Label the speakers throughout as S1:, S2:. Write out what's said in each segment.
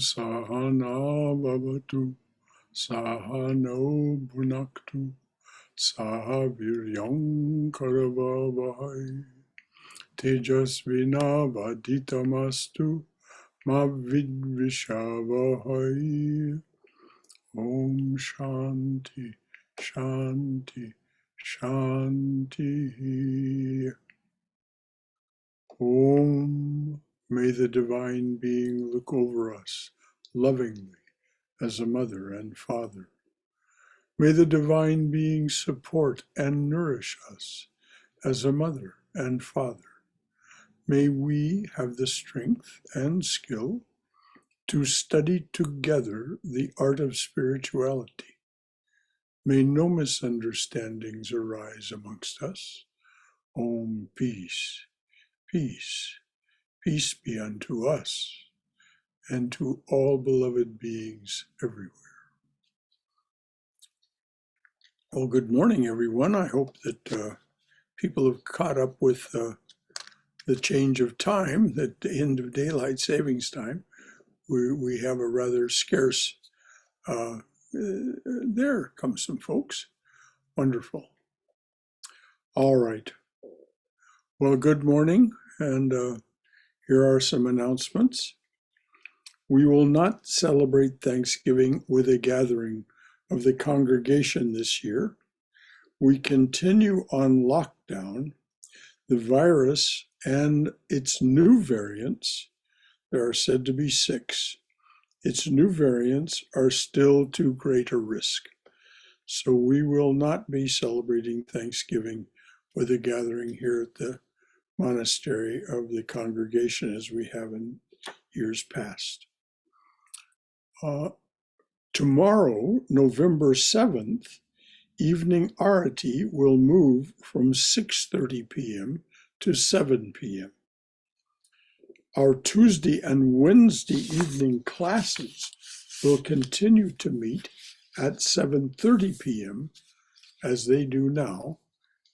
S1: Sahana Bhavatu Sahano Bhunaktu Saha Viryam Karavavahai Tejasvina Vaditamastu Ma Vidvishavahai. Om Shanti Shanti Shanti. Om. May the Divine Being look over us lovingly as a mother and father. May the Divine Being support and nourish us as a mother and father. May we have the strength and skill to study together the art of spirituality. May no misunderstandings arise amongst us. Om, peace, peace, peace be unto us and to all beloved beings everywhere. Well, good morning, everyone. I hope that people have caught up with the change of time, at the end of daylight savings time. We have a rather scarce, there come some folks. Wonderful. All right. Well, good morning, and here are some announcements. We will not celebrate Thanksgiving with a gathering of the congregation this year. We continue on lockdown. The virus and its new variants, there are said to be 6, its new variants are still too great a risk. So we will not be celebrating Thanksgiving with a gathering here at the monastery of the congregation as we have in years past. Tomorrow, November 7th, evening arati will move from 6:30 p.m. to 7 p.m. Our Tuesday and Wednesday evening classes will continue to meet at 7:30 p.m. as they do now,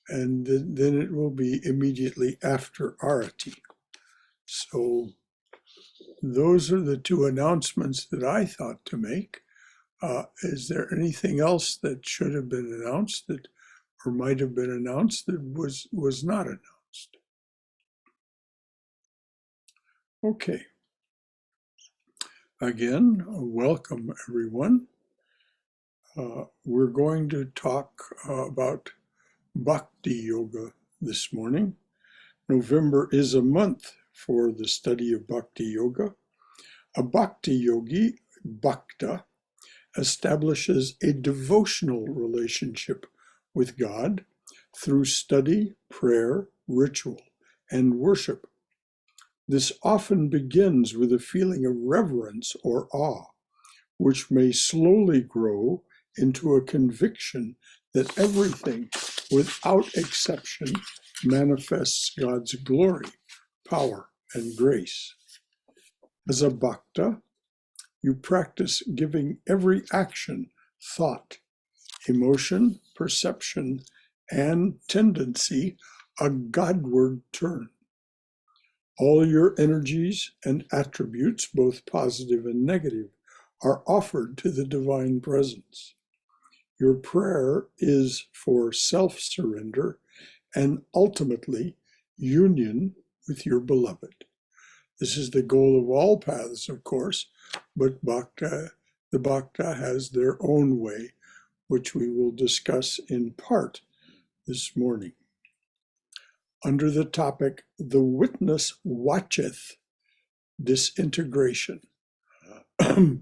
S1: and then it will be immediately after arati. So those are the 2 announcements that I thought to make. Is there anything else that should have been announced that, or might have been announced that was not announced? Okay. Again, welcome everyone. We're going to talk about Bhakti Yoga this morning. November is a month for the study of Bhakti Yoga. A Bhakti yogi, bhakta, establishes a devotional relationship with God through study, prayer, ritual, and worship. This often begins with a feeling of reverence or awe, which may slowly grow into a conviction that everything, without exception, manifests God's glory, power, and grace. As a bhakta, you practice giving every action, thought, emotion, perception, and tendency a Godward turn. All your energies and attributes, both positive and negative, are offered to the divine presence. Your prayer is for self-surrender and ultimately union with your beloved. This is the goal of all paths, of course, but the bhakta has their own way, which we will discuss in part this morning. Under the topic, the witness watcheth disintegration. The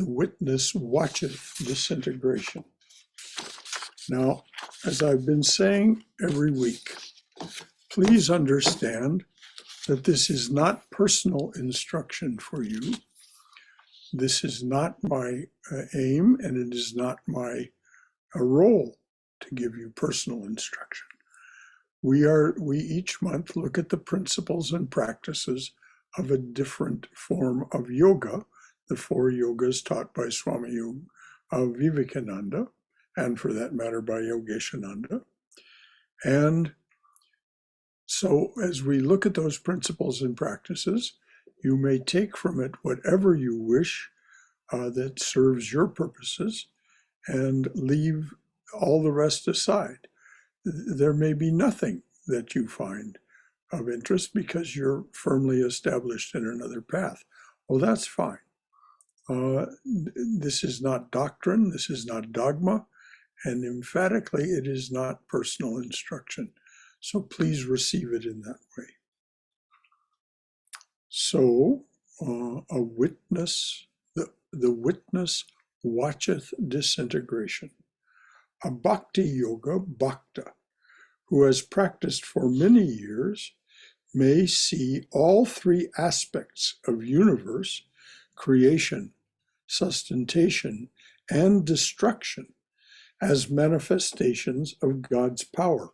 S1: witness watcheth disintegration. Now, as I've been saying every week, please understand that this is not personal instruction for you. This is not my aim, and it is not my role to give you personal instruction. We each month look at the principles and practices of a different form of yoga, the 4 yogas taught by Swami Vivekananda, and for that matter by Yogeshananda. And so as we look at those principles and practices, You may take from it whatever you wish that serves your purposes and leave all the rest aside. There may be nothing that you find of interest because you're firmly established in another path. Well, that's fine. This is not doctrine, this is not dogma, and emphatically it is not personal instruction. So please receive it in that way. So, a witness, the witness watcheth disintegration. A Bhakti Yoga bhakta, who has practiced for many years, may see all three aspects of universe, creation, sustentation, and destruction, as manifestations of God's power,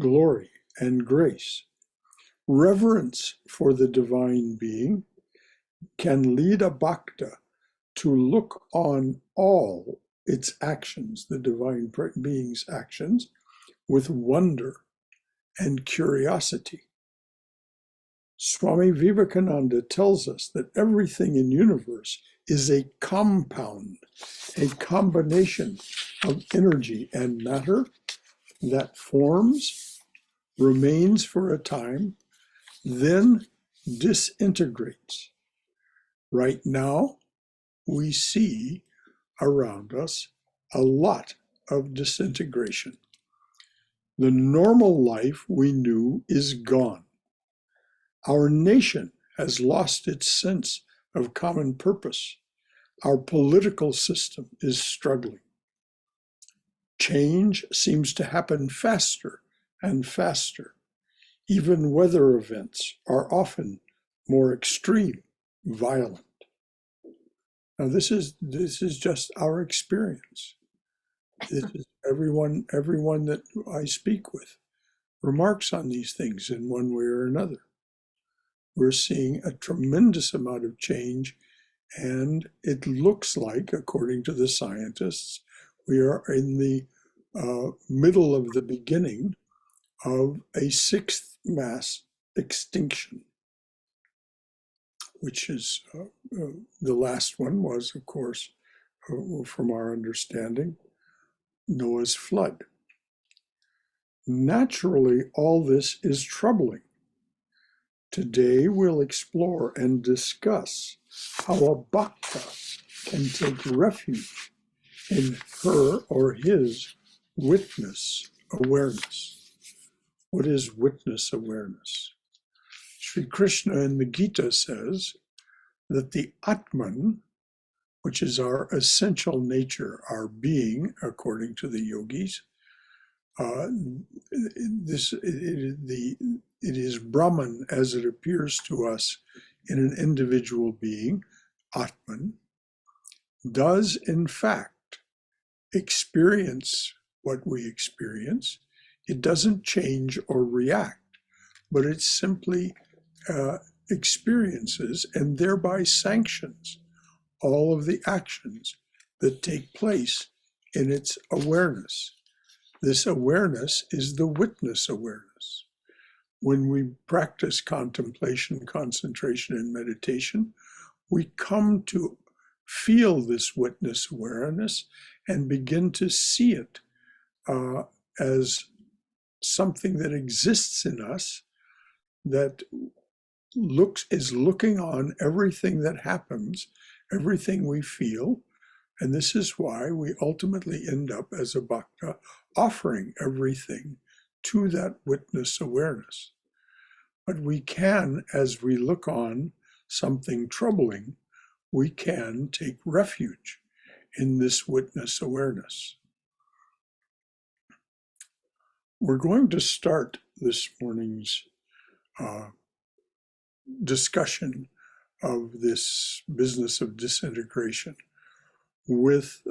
S1: glory, and grace. Reverence for the divine being can lead a bhakta to look on all its actions, the divine being's actions, with wonder and curiosity. Swami Vivekananda tells us that everything in universe is a compound, a combination of energy and matter that forms, remains for a time, then disintegrates. Right now, we see around us a lot of disintegration. The normal life we knew is gone. Our nation has lost its sense of common purpose. Our political system is struggling. Change seems to happen faster and faster. Even weather events are often more extreme, violent. Now, this is just our experience. This is everyone that I speak with remarks on these things in one way or another. We're seeing a tremendous amount of change, and it looks like, according to the scientists, we are in the middle of the beginning of a sixth mass extinction, which is the last one was, of course, from our understanding, Noah's flood. Naturally, all this is troubling. Today, we'll explore and discuss how a bhakta can take refuge in her or his witness awareness. What is witness awareness? Sri Krishna in the Gita says that the Atman, which is our essential nature, our being, according to the yogis, it is Brahman as it appears to us in an individual being, Atman, does in fact experience what we experience. It doesn't change or react, but it simply experiences and thereby sanctions all of the actions that take place in its awareness. This awareness is the witness awareness. When we practice contemplation, concentration, and meditation, we come to feel this witness awareness and begin to see it as something that exists in us that is looking on everything that happens, everything we feel, and this is why we ultimately end up as a bhakta offering everything to that witness awareness. But we can, as we look on something troubling, we can take refuge in this witness awareness. We're going to start this morning's discussion of this business of disintegration with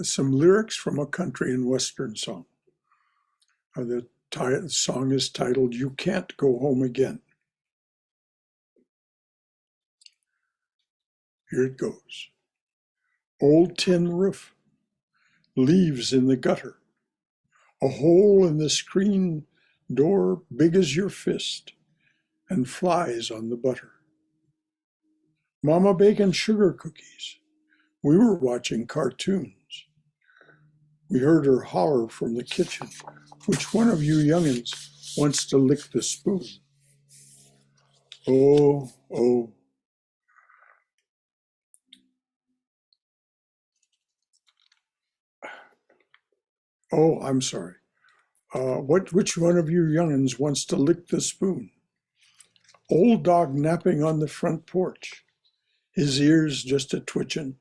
S1: some lyrics from a country and western song. The song is titled, "You Can't Go Home Again." Here it goes. Old tin roof, leaves in the gutter, a hole in the screen door big as your fist, and flies on the butter. Mama baking sugar cookies. We were watching cartoons. We heard her holler from the kitchen. Which one of you young'uns wants to lick the spoon? Oh, oh. Oh, I'm sorry. Which one of you young'uns wants to lick the spoon? Old dog napping on the front porch, his ears just a twitchin',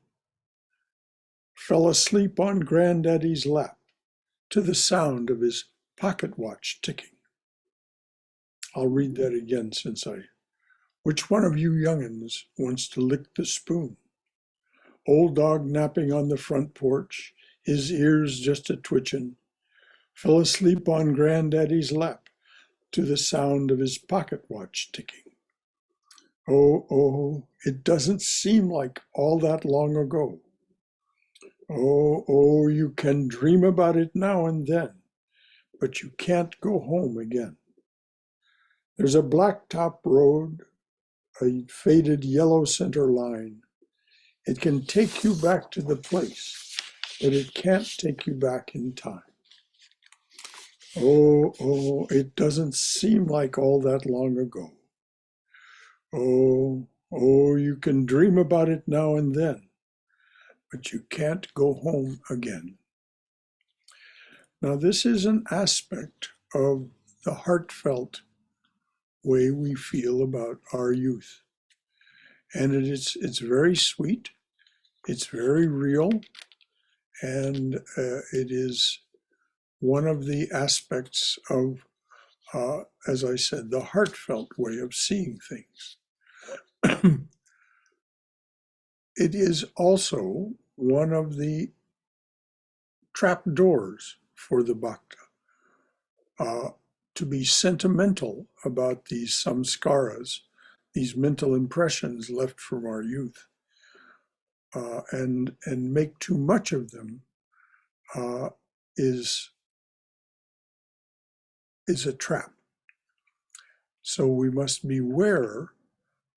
S1: fell asleep on Granddaddy's lap to the sound of his pocket watch ticking. I'll read that again Which one of you young'uns wants to lick the spoon? Old dog napping on the front porch, his ears just a twitchin', fell asleep on Granddaddy's lap to the sound of his pocket watch ticking. Oh, oh, it doesn't seem like all that long ago. Oh, oh, you can dream about it now and then, but you can't go home again. There's a blacktop road, a faded yellow center line. It can take you back to the place, but it can't take you back in time. Oh, oh, it doesn't seem like all that long ago. Oh, oh, you can dream about it now and then, but you can't go home again. Now, this is an aspect of the heartfelt way we feel about our youth. And it's very sweet, it's very real, and it is one of the aspects of, as I said, the heartfelt way of seeing things. It is also one of the trapdoors for the bhakta, to be sentimental about these samskaras, these mental impressions left from our youth, and make too much of them is a trap. So we must beware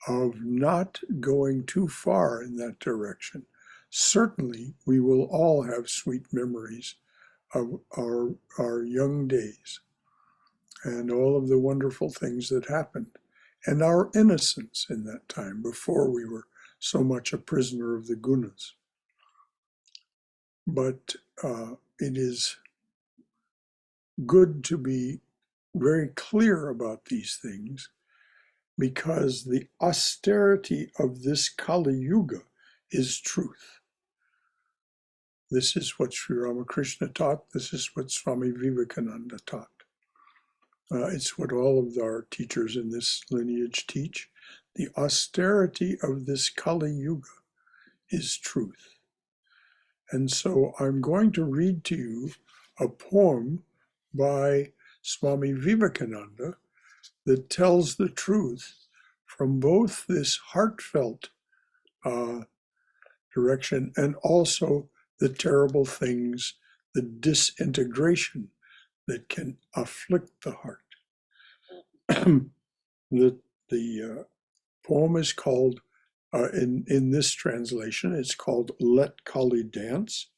S1: of not going too far in that direction. Certainly, we will all have sweet memories of our young days and all of the wonderful things that happened, and our innocence in that time before we were so much a prisoner of the gunas. But it is good to be very clear about these things, because the austerity of this Kali Yuga is truth. This is what Sri Ramakrishna taught. This is what Swami Vivekananda taught. It's what all of our teachers in this lineage teach. The austerity of this Kali Yuga is truth. And so I'm going to read to you a poem by Swami Vivekananda that tells the truth from both this heartfelt direction and also the terrible things, the disintegration that can afflict the heart. The poem is called, in this translation, it's called Let Kali Dance.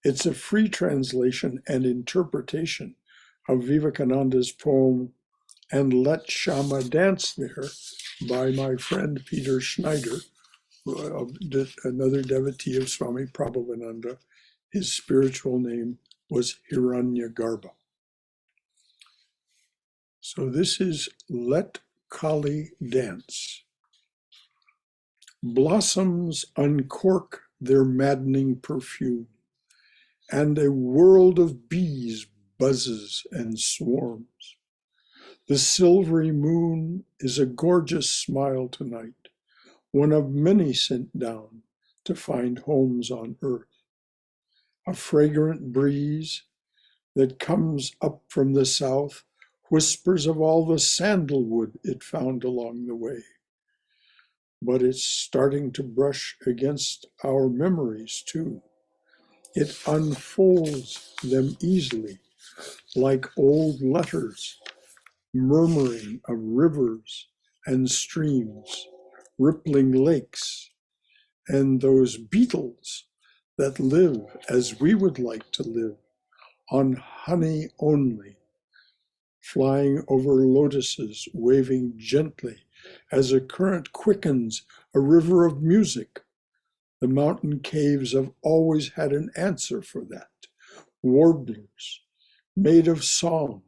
S1: It's a free translation and interpretation of Vivekananda's poem And Let Shama Dance There by my friend Peter Schneider, another devotee of Swami Prabhavananda. His spiritual name was Hiranyagarbha. So this is Let Kali Dance. Blossoms uncork their maddening perfume, and a world of bees buzzes and swarms. The silvery moon is a gorgeous smile tonight, one of many sent down to find homes on earth. A fragrant breeze that comes up from the south whispers of all the sandalwood it found along the way. But it's starting to brush against our memories too. It unfolds them easily, like old letters, murmuring of rivers and streams, rippling lakes, and those beetles that live as we would like to live, on honey only, flying over lotuses, waving gently as a current quickens a river of music. The mountain caves have always had an answer for that. Warblers, made of song,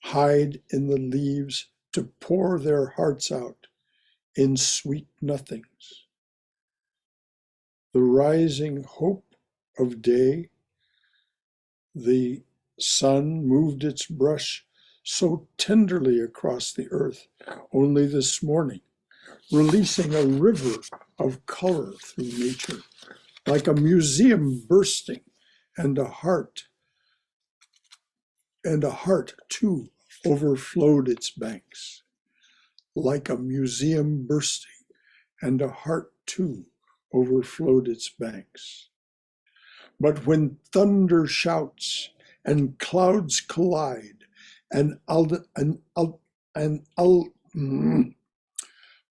S1: hide in the leaves to pour their hearts out in sweet nothings. The rising hope of day, the sun moved its brush so tenderly across the earth only this morning, releasing a river of color through nature, like a museum bursting, and a heart too overflowed its banks, like a museum bursting, and a heart too overflowed its banks. But when thunder shouts and clouds collide,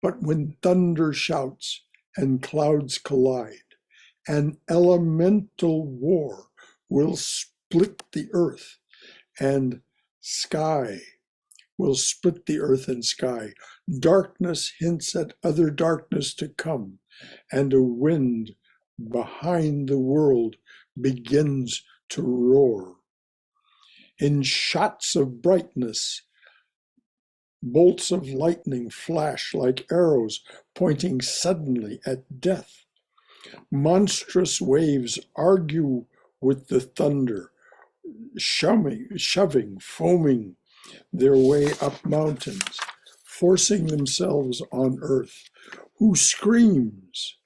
S1: but when thunder shouts and clouds collide, an elemental war will split the earth and sky, will split the earth and sky. Darkness hints at other darkness to come, and a wind behind the world begins to roar. In shots of brightness, bolts of lightning flash like arrows pointing suddenly at death. Monstrous waves argue with the thunder, shoving, foaming their way up mountains, forcing themselves on earth, who screams,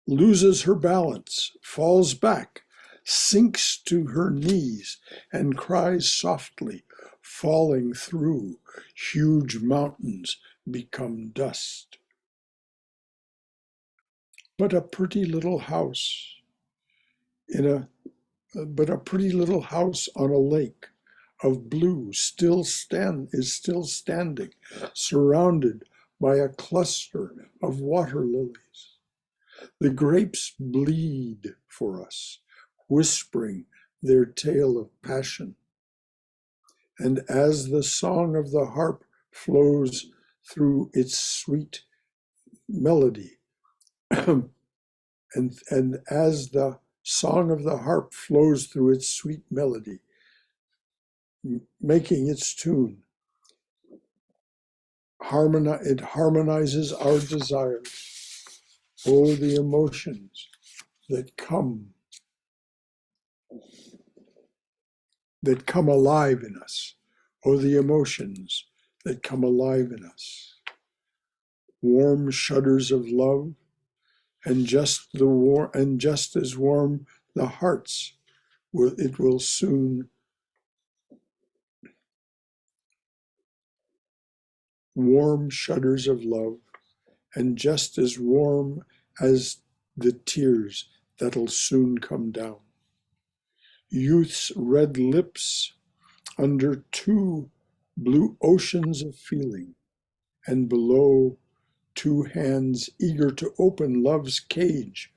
S1: loses her balance, falls back, sinks to her knees, and cries softly, falling through. Huge mountains become dust. But a pretty little house on a lake of blue is still standing, surrounded by a cluster of water lilies. The grapes bleed for us, whispering their tale of passion. And as the song of the harp flows through its sweet melody, and as the song of the harp flows through its sweet melody, making its tune, it harmonizes our desires. Oh, the emotions that come alive in us. Oh, the emotions that come alive in us. Warm shudders of love, and just as warm the hearts it will soon. Warm shudders of love, and just as warm as the tears that'll soon come down. Youth's red lips under two blue oceans of feeling, and below, two hands eager to open love's cage,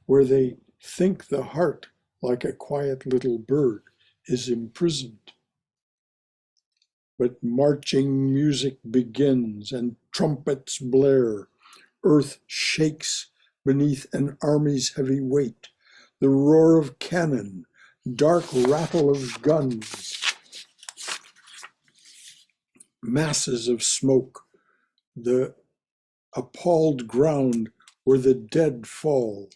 S1: where they think the heart, like a quiet little bird, is imprisoned. But marching music begins, and trumpets blare. Earth shakes beneath an army's heavy weight. The roar of cannon, dark rattle of guns, masses of smoke, the appalled ground where the dead fall,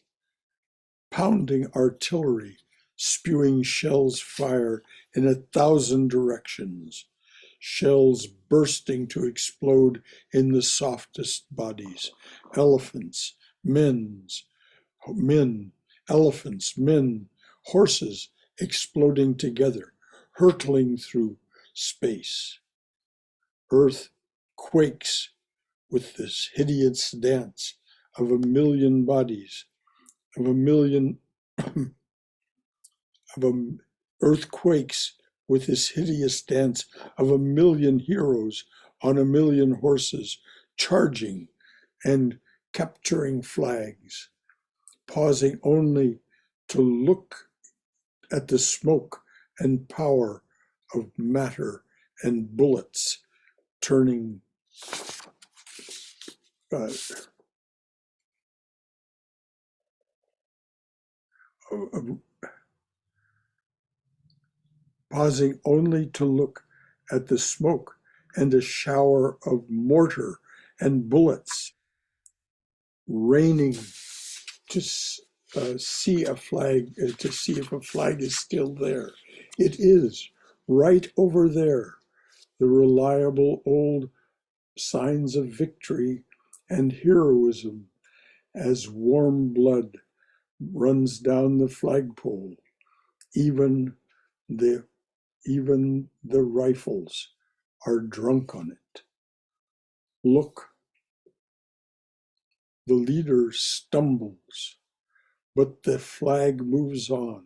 S1: pounding artillery, spewing shells fire in 1,000 directions, shells bursting to explode in the softest bodies, elephants, elephants, men, horses exploding together, hurtling through space. Earth quakes with this hideous dance of a million bodies, earthquakes with this hideous dance of a million heroes on a million horses, charging and capturing flags, pausing only to look at the smoke and power of matter and bullets turning pausing only to look at the smoke and a shower of mortar and bullets raining to see a flag, to see if a flag is still there. It is right over there, the reliable old signs of victory and heroism as warm blood runs down the flagpole. Even the rifles are drunk on it. Look, the leader stumbles, but the flag moves on.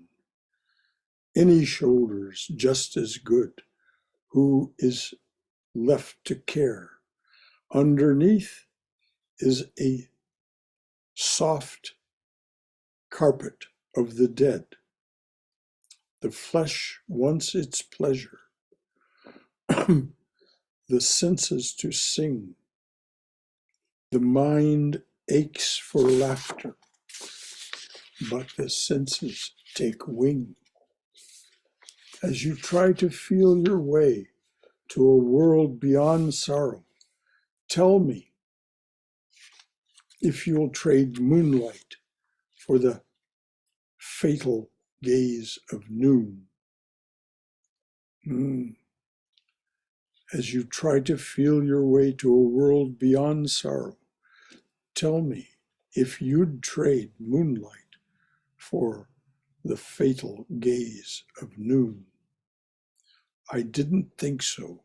S1: Any shoulders just as good. Who is left to care? Underneath is a soft carpet of the dead. The flesh wants its pleasure, the senses to sing. The mind aches for laughter, but the senses take wing. As you try to feel your way to a world beyond sorrow, tell me if you'll trade moonlight for the fatal gaze of noon. As you try to feel your way to a world beyond sorrow, tell me if you'd trade moonlight for the fatal gaze of noon. I didn't think so.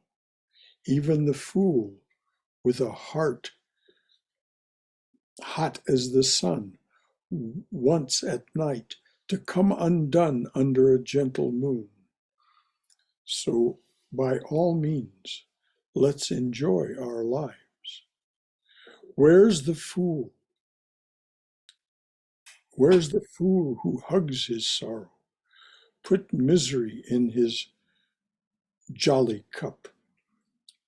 S1: Even the fool with a heart hot as the sun wants at night to come undone under a gentle moon. So by all means, let's enjoy our lives. Where's the fool? Where's the fool who hugs his sorrow? Put misery in his jolly cup,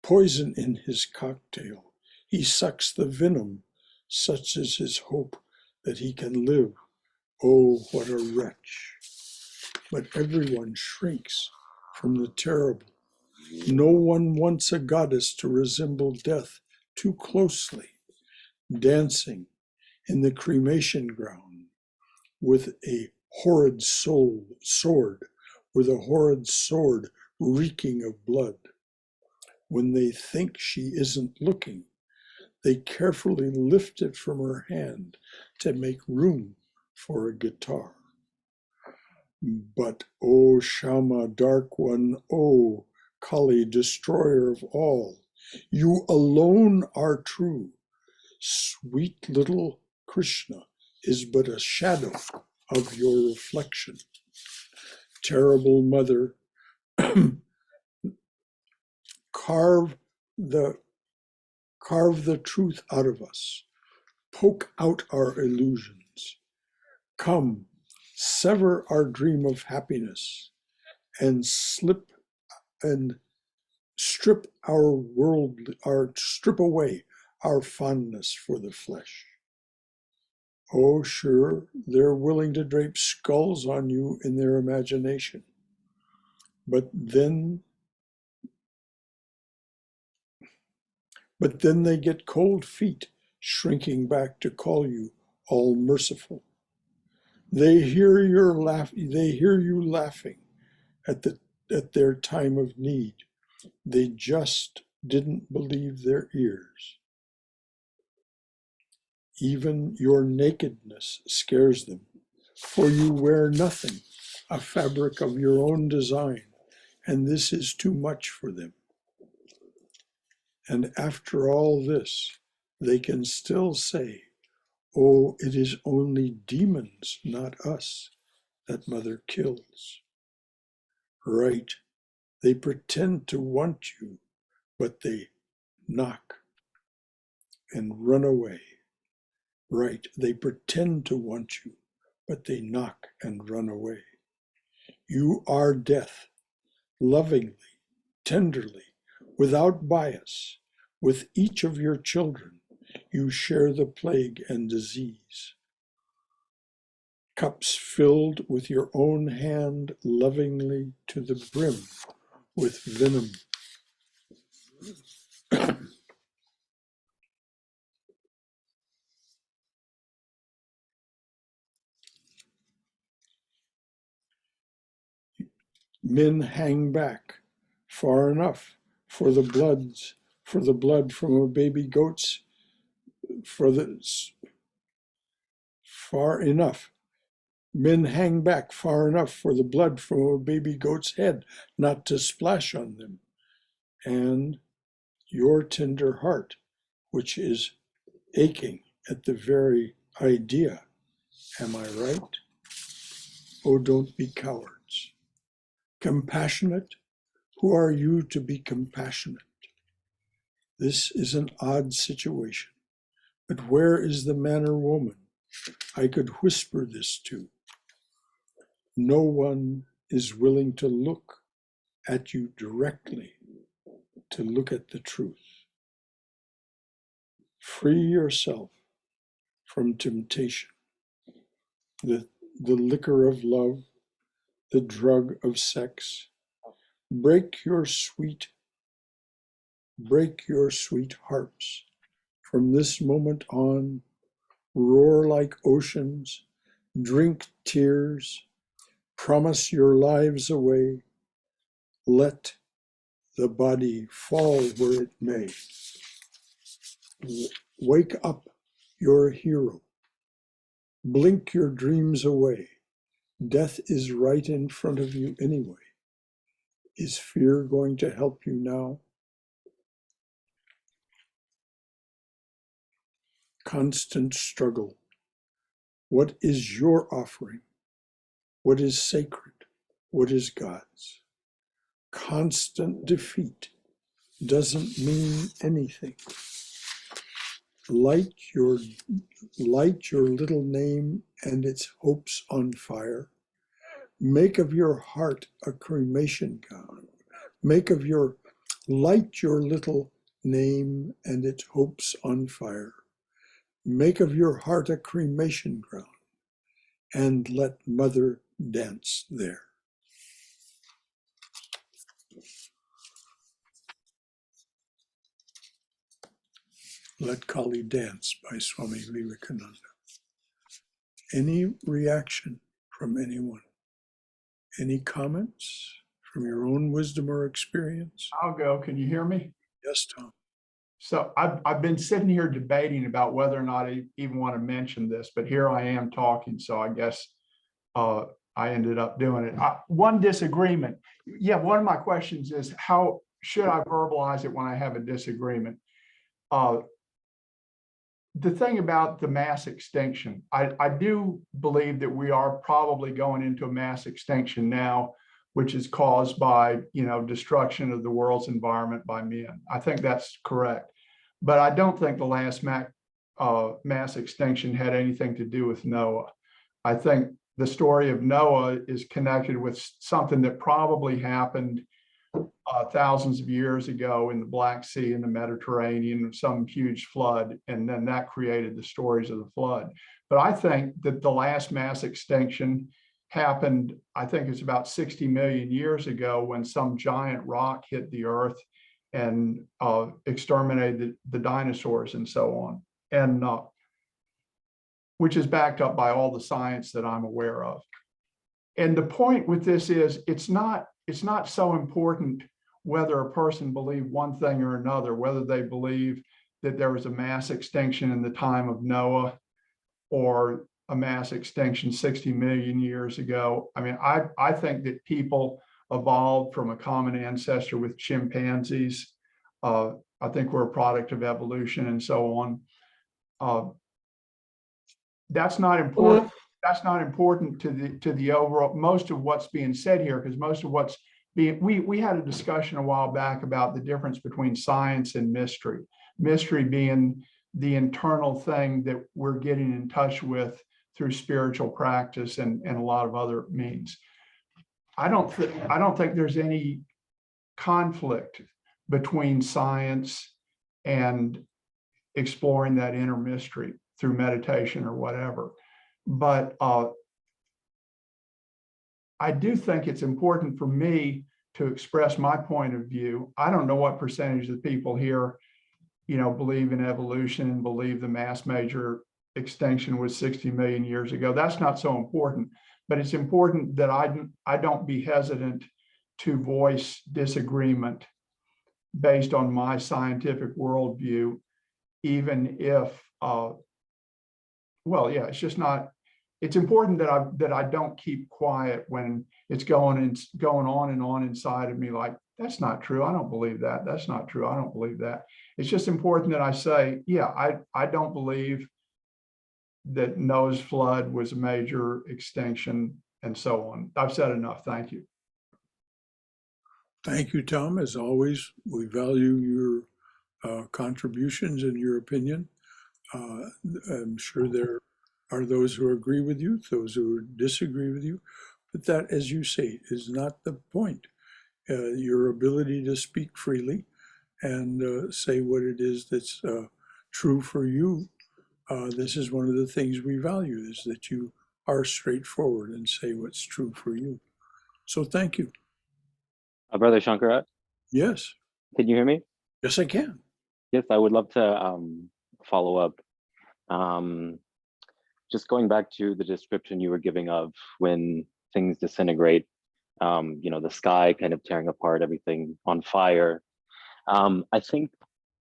S1: poison in his cocktail. He sucks the venom, such is his hope that he can live. Oh, what a wretch. But everyone shrinks from the terrible. No one wants a goddess to resemble death too closely, dancing in the cremation ground with a horrid sword, with a horrid sword reeking of blood. When they think she isn't looking, they carefully lift it from her hand to make room for a guitar. But, O Shama, dark one, O Kali, destroyer of all, you alone are true. Sweet little Krishna is but a shadow of your reflection. Terrible mother, carve the truth out of us. Poke out our illusions. Come, sever our dream of happiness and strip away our fondness for the flesh. Oh, sure, they're willing to drape skulls on you in their imagination. But then they get cold feet, shrinking back to call you all merciful. They hear you laughing at their time of need. They just didn't believe their ears. Even your nakedness scares them, for you wear nothing, a fabric of your own design, and this is too much for them. And after all this, they can still say, oh, it is only demons, not us, that Mother kills. Right, they pretend to want you, but they knock, and run away. Right, they pretend to want you, but they knock and run away. You are death, lovingly, tenderly, without bias, with each of your children. You share the plague and disease. Cups filled with your own hand lovingly to the brim with venom. Men hang back far enough for the blood from a baby goat's, far enough. Men hang back far enough for the blood from a baby goat's head not to splash on them. And your tender heart, which is aching at the very idea. Am I right? Oh, don't be cowards. Compassionate? Who are you to be compassionate? This is an odd situation. But where is the man or woman I could whisper this to? No one is willing to look at you directly, to look at the truth. Free yourself from temptation, the liquor of love, the drug of sex. Break your sweet harps. From this moment on, roar like oceans, drink tears, promise your lives away. Let the body fall where it may. Wake up, you're a hero. Blink your dreams away. Death is right in front of you anyway. Is fear going to help you now? Constant struggle. What is your offering? What is sacred? What is God's? Constant defeat doesn't mean anything. Light your little name and its hopes on fire. Make of your heart a cremation gown. Light your little name and its hopes on fire. Make of your heart a cremation ground and let Mother dance there. Let Kali Dance by Swami Vivekananda. Any reaction from anyone? Any comments from your own wisdom or experience?
S2: I'll go. Can you hear me?
S1: Yes, Tom.
S2: So I've been sitting here debating about whether or not I even want to mention this, but here I am talking, so I guess I ended up doing it. One disagreement. Yeah, one of my questions is, how should I verbalize it when I have a disagreement? The thing about the mass extinction, I do believe that we are probably going into a mass extinction now, which is caused by, destruction of the world's environment by men. I think that's correct. But I don't think the last mass extinction had anything to do with Noah. I think the story of Noah is connected with something that probably happened thousands of years ago in the Black Sea and the Mediterranean, some huge flood, and then that created the stories of the flood. But I think that the last mass extinction happened, I think it's about 60 million years ago, when some giant rock hit the earth and exterminated the dinosaurs and so on, and which is backed up by all the science that I'm aware of. And the point with this is, it's not so important whether a person believed one thing or another, whether they believe that there was a mass extinction in the time of Noah or a mass extinction 60 million years ago. I mean, I think that people evolved from a common ancestor with chimpanzees. I think we're a product of evolution and so on. That's not important. That's not important to the overall, most of what's being said here, because most of what's we had a discussion a while back about the difference between science and mystery. Mystery being the internal thing that we're getting in touch with through spiritual practice and a lot of other means. I don't think there's any conflict between science and exploring that inner mystery through meditation or whatever. But I do think it's important for me to express my point of view. I don't know what percentage of the people here, believe in evolution and believe the mass major extinction was 60 million years ago. That's not so important, but it's important that I don't be hesitant to voice disagreement based on my scientific worldview, even if, it's just not. It's important that I don't keep quiet when it's going on and on inside of me. Like, that's not true. I don't believe that. That's not true. I don't believe that. It's just important that I say, yeah, I don't believe that Noah's flood was a major extinction and so on. I've said enough. Thank you.
S1: Thank you, Tom. As always, we value your contributions and your opinion. I'm sure there are those who agree with you, those who disagree with you, but that, as you say, is not the point. Your ability to speak freely and say what it is that's true for you, this is one of the things we value, is that you are straightforward and say what's true for you. So thank you.
S3: Brother Shankara,
S1: Yes.
S3: can you hear me?
S1: Yes, I can.
S3: Yes, I would love to follow up. Just going back to the description you were giving of when things disintegrate, the sky kind of tearing apart, everything on fire. I think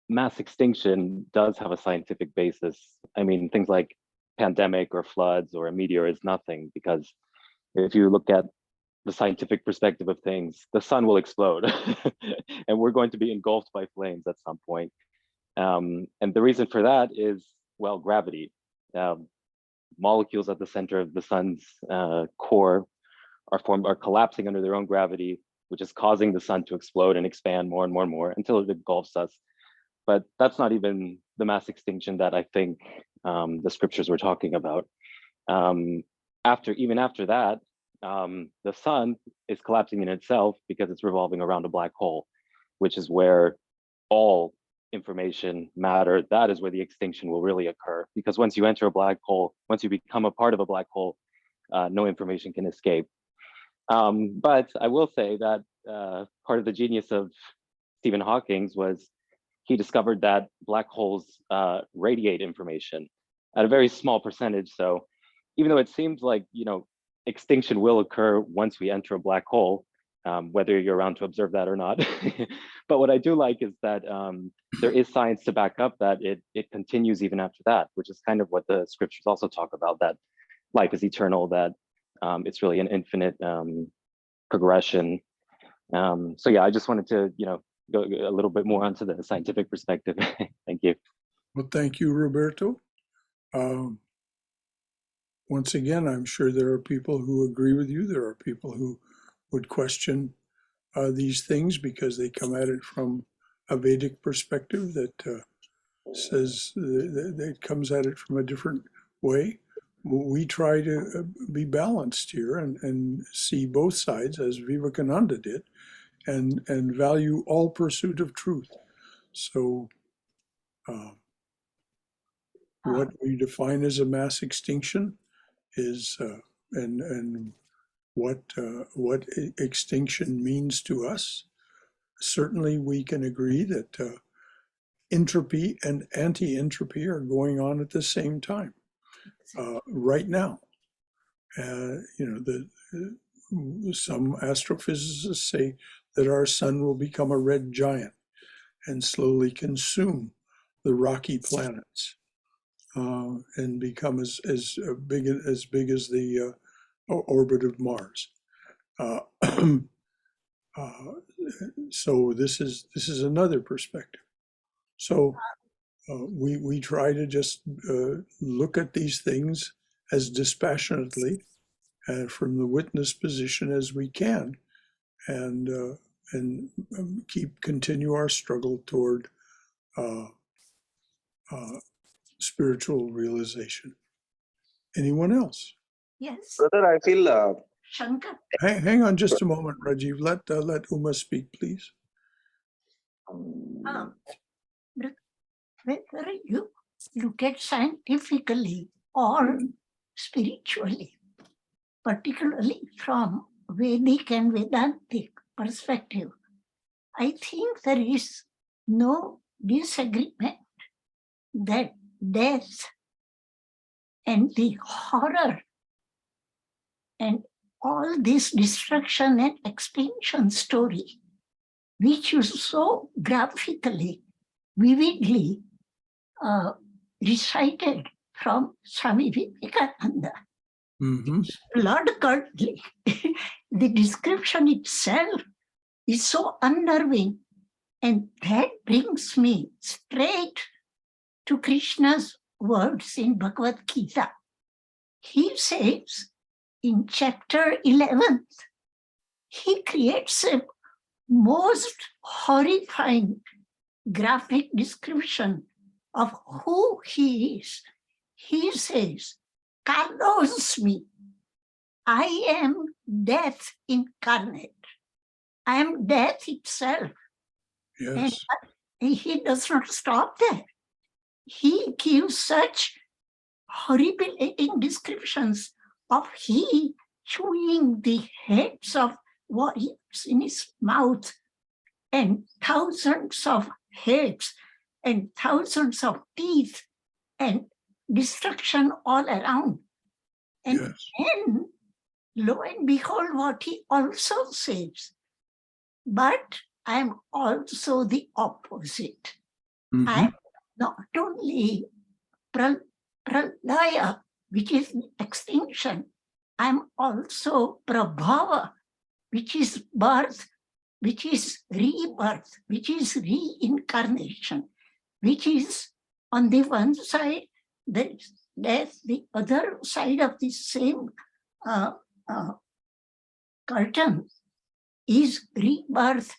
S3: mass extinction does have a scientific basis. I mean, things like pandemic or floods or a meteor is nothing, because if you look at the scientific perspective of things, the sun will explode and we're going to be engulfed by flames at some point. And the reason for that is, well, gravity. Molecules at the center of the sun's core are collapsing under their own gravity, which is causing the sun to explode and expand more and more and more until it engulfs us. But that's not even the mass extinction that I think the scriptures were talking about. Even after that, the sun is collapsing in itself because it's revolving around a black hole, which is where all information, matter, that is where the extinction will really occur. Because once you enter a black hole, once you become a part of a black hole, no information can escape. But I will say that part of the genius of Stephen Hawking's was he discovered that black holes radiate information at a very small percentage. So even though it seems like, extinction will occur once we enter a black hole, whether you're around to observe that or not. But what I do like is that there is science to back up that it continues even after that, which is kind of what the scriptures also talk about, that life is eternal, that it's really an infinite progression. So yeah, I just wanted to, go a little bit more onto the scientific perspective. Thank you.
S1: Well, thank you, Roberto. Once again, I'm sure there are people who agree with you. There are people who would question these things because they come at it from a Vedic perspective that says that comes at it from a different way. We try to be balanced here and see both sides, as Vivekananda did, and value all pursuit of truth. So what we define as a mass extinction is, and what extinction means to us. Certainly we can agree that entropy and anti-entropy are going on at the same time right now. Some astrophysicists say that our sun will become a red giant and slowly consume the rocky planets and become as big as the orbit of Mars. So this is another perspective. So we try to just look at these things as dispassionately from the witness position as we can, and continue our struggle toward spiritual realization. Anyone else?
S4: Yes,
S5: Brother, I feel
S4: Shankar.
S1: Hang on just a moment, Rajiv. Let Uma speak, please.
S4: Whether you look at scientifically or spiritually, particularly from Vedic and Vedantic perspective, I think there is no disagreement that death and the horror and all this destruction and extinction story, which you so graphically, vividly recited from Swami Vivekananda, blood-curdling. The description itself is so unnerving, and that brings me straight to Krishna's words in Bhagavad Gita. He says in chapter 11, he creates a most horrifying graphic description of who he is. He says, "Kalos me, I am death incarnate. I am death itself."
S1: Yes.
S4: And he does not stop there. He gives such horrifying descriptions of he chewing the heads of warriors in his mouth, and thousands of heads and thousands of teeth and destruction all around. And
S1: Yes.
S4: then, lo and behold, what he also says, but I am also the opposite. I am not only pralaya, which is extinction, I am also prabhava, which is birth, which is rebirth, which is reincarnation, which is on the one side, there is death, the other side of the same curtain is rebirth,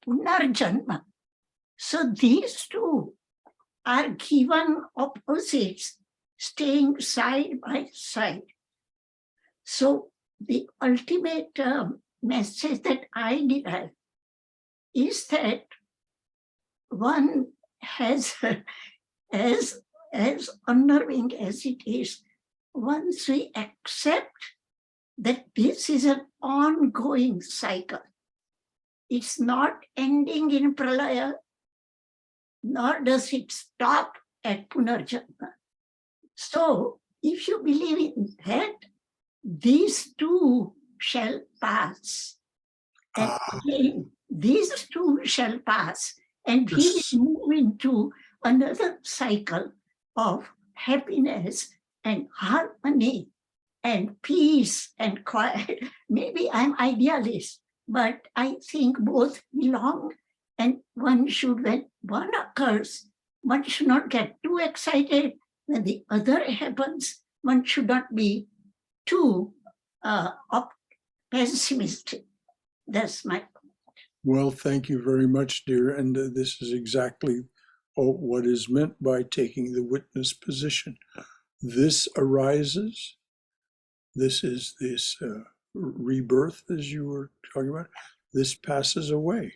S4: punarjanma. So these two are given opposites, staying side by side. So the ultimate message that I derive is that one has, as unnerving as it is, once we accept that this is an ongoing cycle, it's not ending in pralaya, nor does it stop at punarjanma. So if you believe in that, these two shall pass. And again, these two shall pass. And we will move into another cycle of happiness and harmony and peace and quiet. Maybe I'm idealist, but I think both belong, and one should, when one occurs, one should not get too excited. When the other happens, one should not be too pessimistic. That's my point.
S1: Well, thank you very much, dear. And this is exactly what is meant by taking the witness position. This arises. This is this rebirth, as you were talking about. This passes away.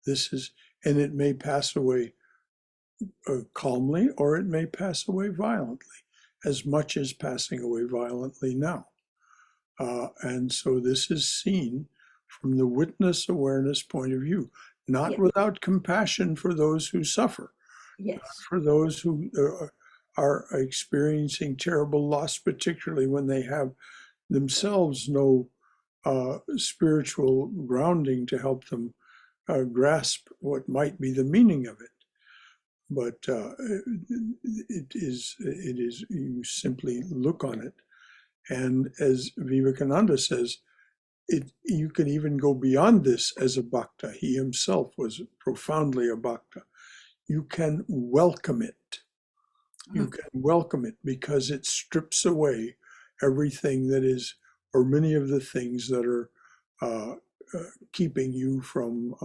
S1: This is, and it may pass away calmly, or it may pass away violently, as much as passing away violently now. And so this is seen from the witness awareness point of view, not without compassion for those who suffer, for those who are experiencing terrible loss, particularly when they have themselves no spiritual grounding to help them grasp what might be the meaning of it. But it is, you simply look on it. And as Vivekananda says, you can even go beyond this as a bhakta. He himself was profoundly a bhakta. You can welcome it. You can welcome it because it strips away everything that is, or many of the things that are keeping you from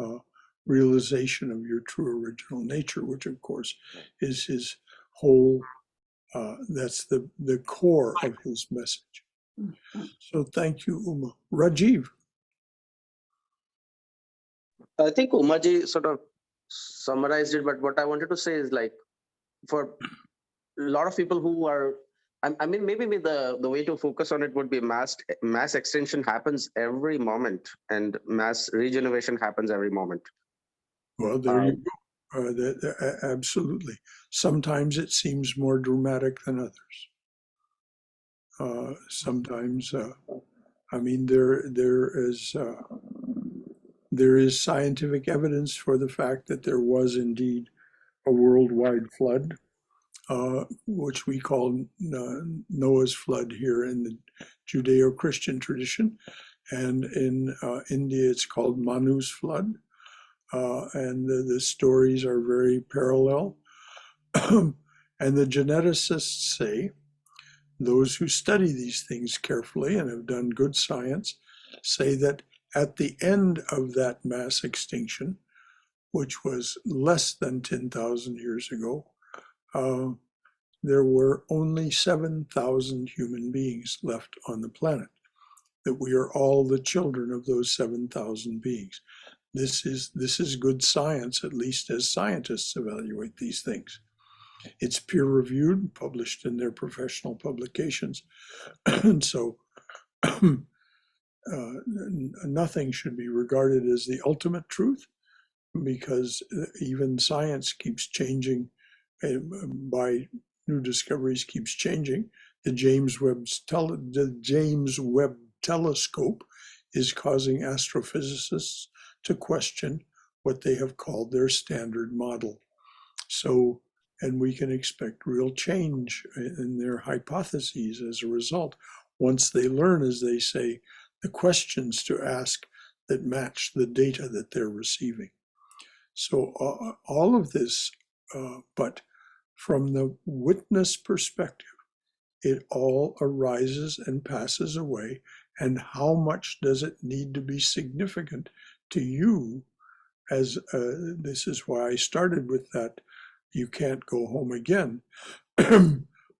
S1: realization of your true original nature, which of course is his whole, that's the core of his message. So thank you, Uma. Rajiv.
S5: I think Umaji sort of summarized it, but what I wanted to say is, like, for a lot of people who are, I mean, maybe the way to focus on it would be mass extension happens every moment, and mass regeneration happens every moment.
S1: Well, there you go. Absolutely. Sometimes it seems more dramatic than others. Sometimes, I mean, there is scientific evidence for the fact that there was indeed a worldwide flood, which we call Noah's flood here in the Judeo-Christian tradition. And in India, it's called Manu's flood. And the stories are very parallel. And the geneticists say, those who study these things carefully and have done good science, say that at the end of that mass extinction, which was less than 10,000 years ago, there were only 7,000 human beings left on the planet, that we are all the children of those 7,000 beings. This is good science, at least as scientists evaluate these things. It's peer-reviewed, published in their professional publications, and so nothing should be regarded as the ultimate truth, because even science keeps changing by new discoveries, keeps changing. The James Webb telescope is causing astrophysicists to question what they have called their standard model. So, and we can expect real change in their hypotheses as a result, once they learn, as they say, the questions to ask that match the data that they're receiving. So all of this, but from the witness perspective, it all arises and passes away. And how much does it need to be significant to you? As this is why I started with that, you can't go home again.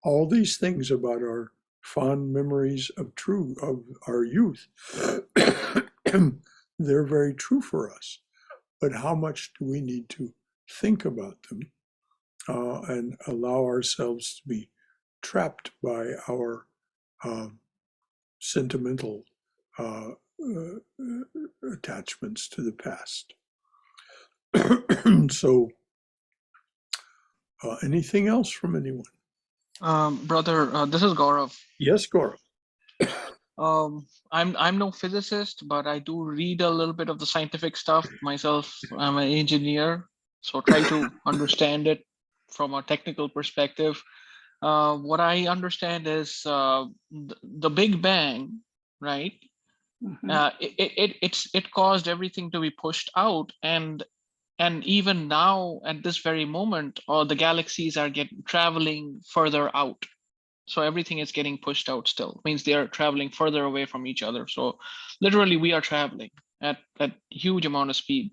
S1: All these things about our fond memories of our youth, they're very true for us. But how much do we need to think about them and allow ourselves to be trapped by our sentimental attachments to the past? So, anything else from anyone?
S6: Brother, this is Gaurav.
S1: Yes, Gaurav.
S6: I'm no physicist, but I do read a little bit of the scientific stuff myself. I'm an engineer, so try to understand it from a technical perspective. What I understand is the Big Bang, right? It caused everything to be pushed out, and even now at this very moment, the galaxies are traveling further out. So everything is getting pushed out still. Means they are traveling further away from each other. So literally we are traveling at huge amount of speed.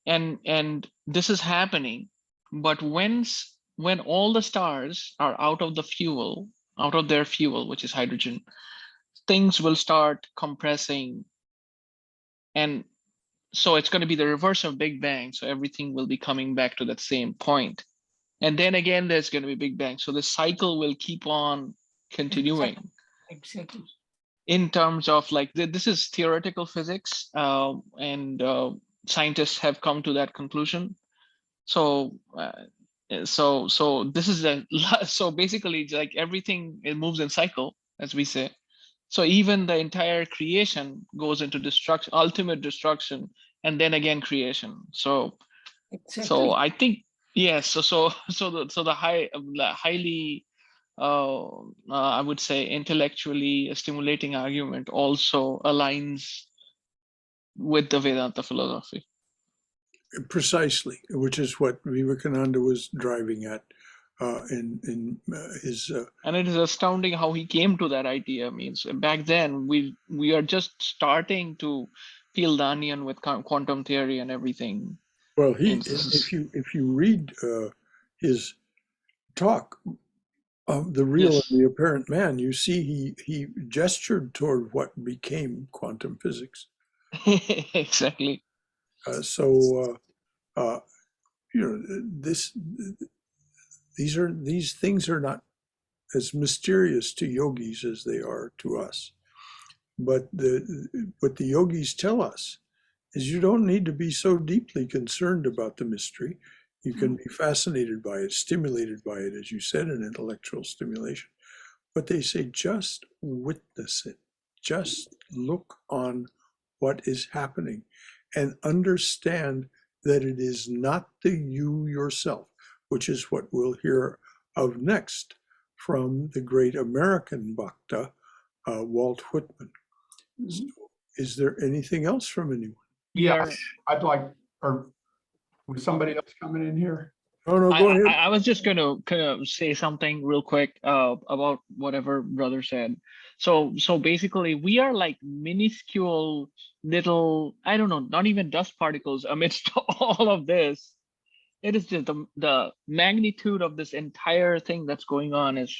S6: And this is happening. But when all the stars are out of their fuel, which is hydrogen, things will start compressing. And so it's going to be the reverse of Big Bang. So everything will be coming back to that same point. And then again, there's going to be Big Bang. So the cycle will keep on continuing.
S4: Exactly.
S6: In terms of, like, this is theoretical physics, and scientists have come to that conclusion. So this is so basically it's like everything, it moves in cycle, as we say. So even the entire creation goes into destruction, ultimate destruction, and then again creation. So
S4: Exactly.
S6: I think, yes. So the highly I would say intellectually stimulating argument also aligns with the Vedanta philosophy.
S1: Precisely, which is what Vivekananda was driving at in his.
S6: And it is astounding how he came to that idea. Means back then we are just starting to peel the onion with quantum theory and everything.
S1: Well,
S6: It's-
S1: if you read his talk of the real
S6: Yes.
S1: and the apparent man, you see he gestured toward what became quantum physics.
S6: Exactly.
S1: So you know, these things are not as mysterious to yogis as they are to us. But what the yogis tell us is you don't need to be so deeply concerned about the mystery. You can be fascinated by it, stimulated by it, as you said, an intellectual stimulation. But they say just witness it. Just look on what is happening and understand that it is not the you yourself, which is what we'll hear of next from the great American bhakta, Walt Whitman. So is there anything else from anyone?
S6: We are.
S2: I'd like, or was somebody else coming in here?
S1: Oh, no, go ahead.
S6: I was just going to kind of say something real quick about whatever brother said. So basically, we are like minuscule little, I don't know, not even dust particles amidst all of this. It is just the magnitude of this entire thing that's going on is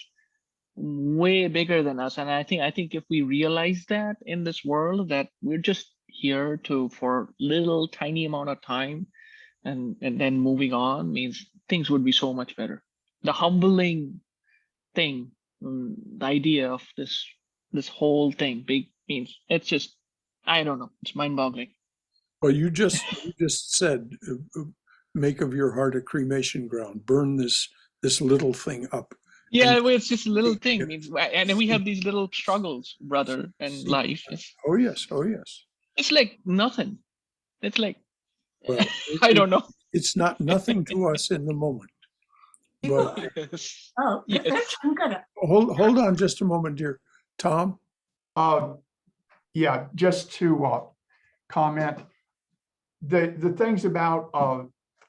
S6: way bigger than us. And I think if we realize that in this world, that we're just here for little tiny amount of time, and then moving on means things would be so much better. The humbling thing, the idea of this whole thing big means it's just, I don't know, it's mind-boggling.
S1: Well, you just said, make of your heart a cremation ground. Burn this little thing up.
S6: Yeah, well, it's just a little thing means, and then we have these little struggles, brother, and life.
S1: Oh yes, oh yes.
S6: It's like nothing. It's like,
S1: Well,
S6: I don't know.
S1: It's not nothing to us in the moment. But
S6: Yes.
S4: Oh,
S6: Yes.
S4: that's Shankara.
S1: hold on just a moment, dear Tom.
S2: Yeah, just to comment, the things about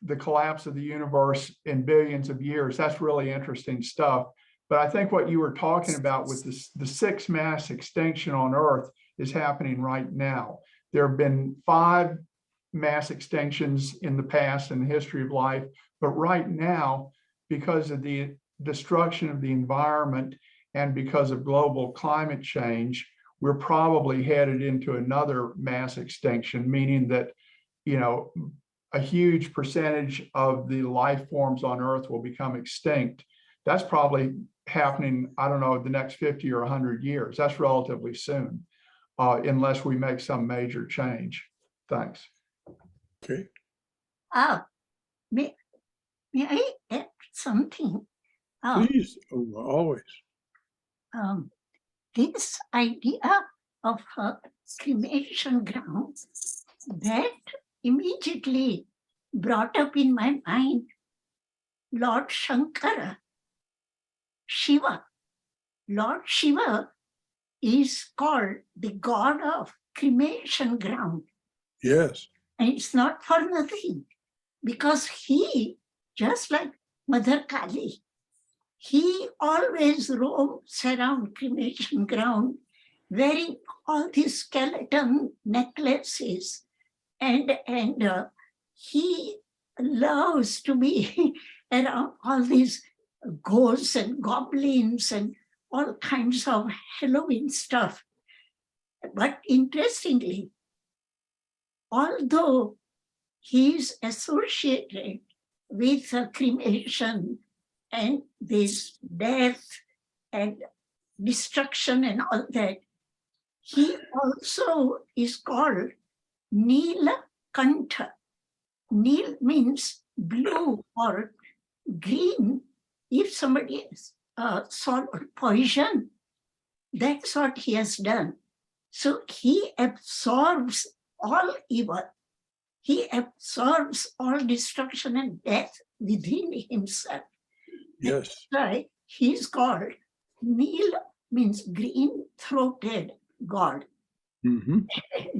S2: the collapse of the universe in billions of years, that's really interesting stuff. But I think what you were talking about with the sixth mass extinction on Earth is happening right now. There have been 5 mass extinctions in the past in the history of life, but right now, because of the destruction of the environment and because of global climate change, we're probably headed into another mass extinction, meaning that, you know, a huge percentage of the life forms on Earth will become extinct. That's probably happening, I don't know, the next 50 or 100 years. That's relatively soon, unless we make some major change. Thanks.
S1: Okay.
S4: May I add something?
S1: Please, always.
S4: This idea of a cremation ground, that immediately brought up in my mind Lord Shankara, Shiva. Lord Shiva is called the god of cremation ground.
S1: Yes.
S4: And it's not for nothing, because he, just like Mother Kali, he always roams around cremation ground wearing all these skeleton necklaces, and he loves to be around all these ghosts and goblins and all kinds of Halloween stuff. But interestingly, although he is associated with cremation and this death and destruction and all that, he also is called Neelakantha. Neel means blue or green. If somebody has swallowed poison, that's what he has done. So he absorbs all evil. He absorbs all destruction and death within himself.
S1: Yes.
S4: Right. He's called Neel, means green-throated God.
S1: Mm-hmm.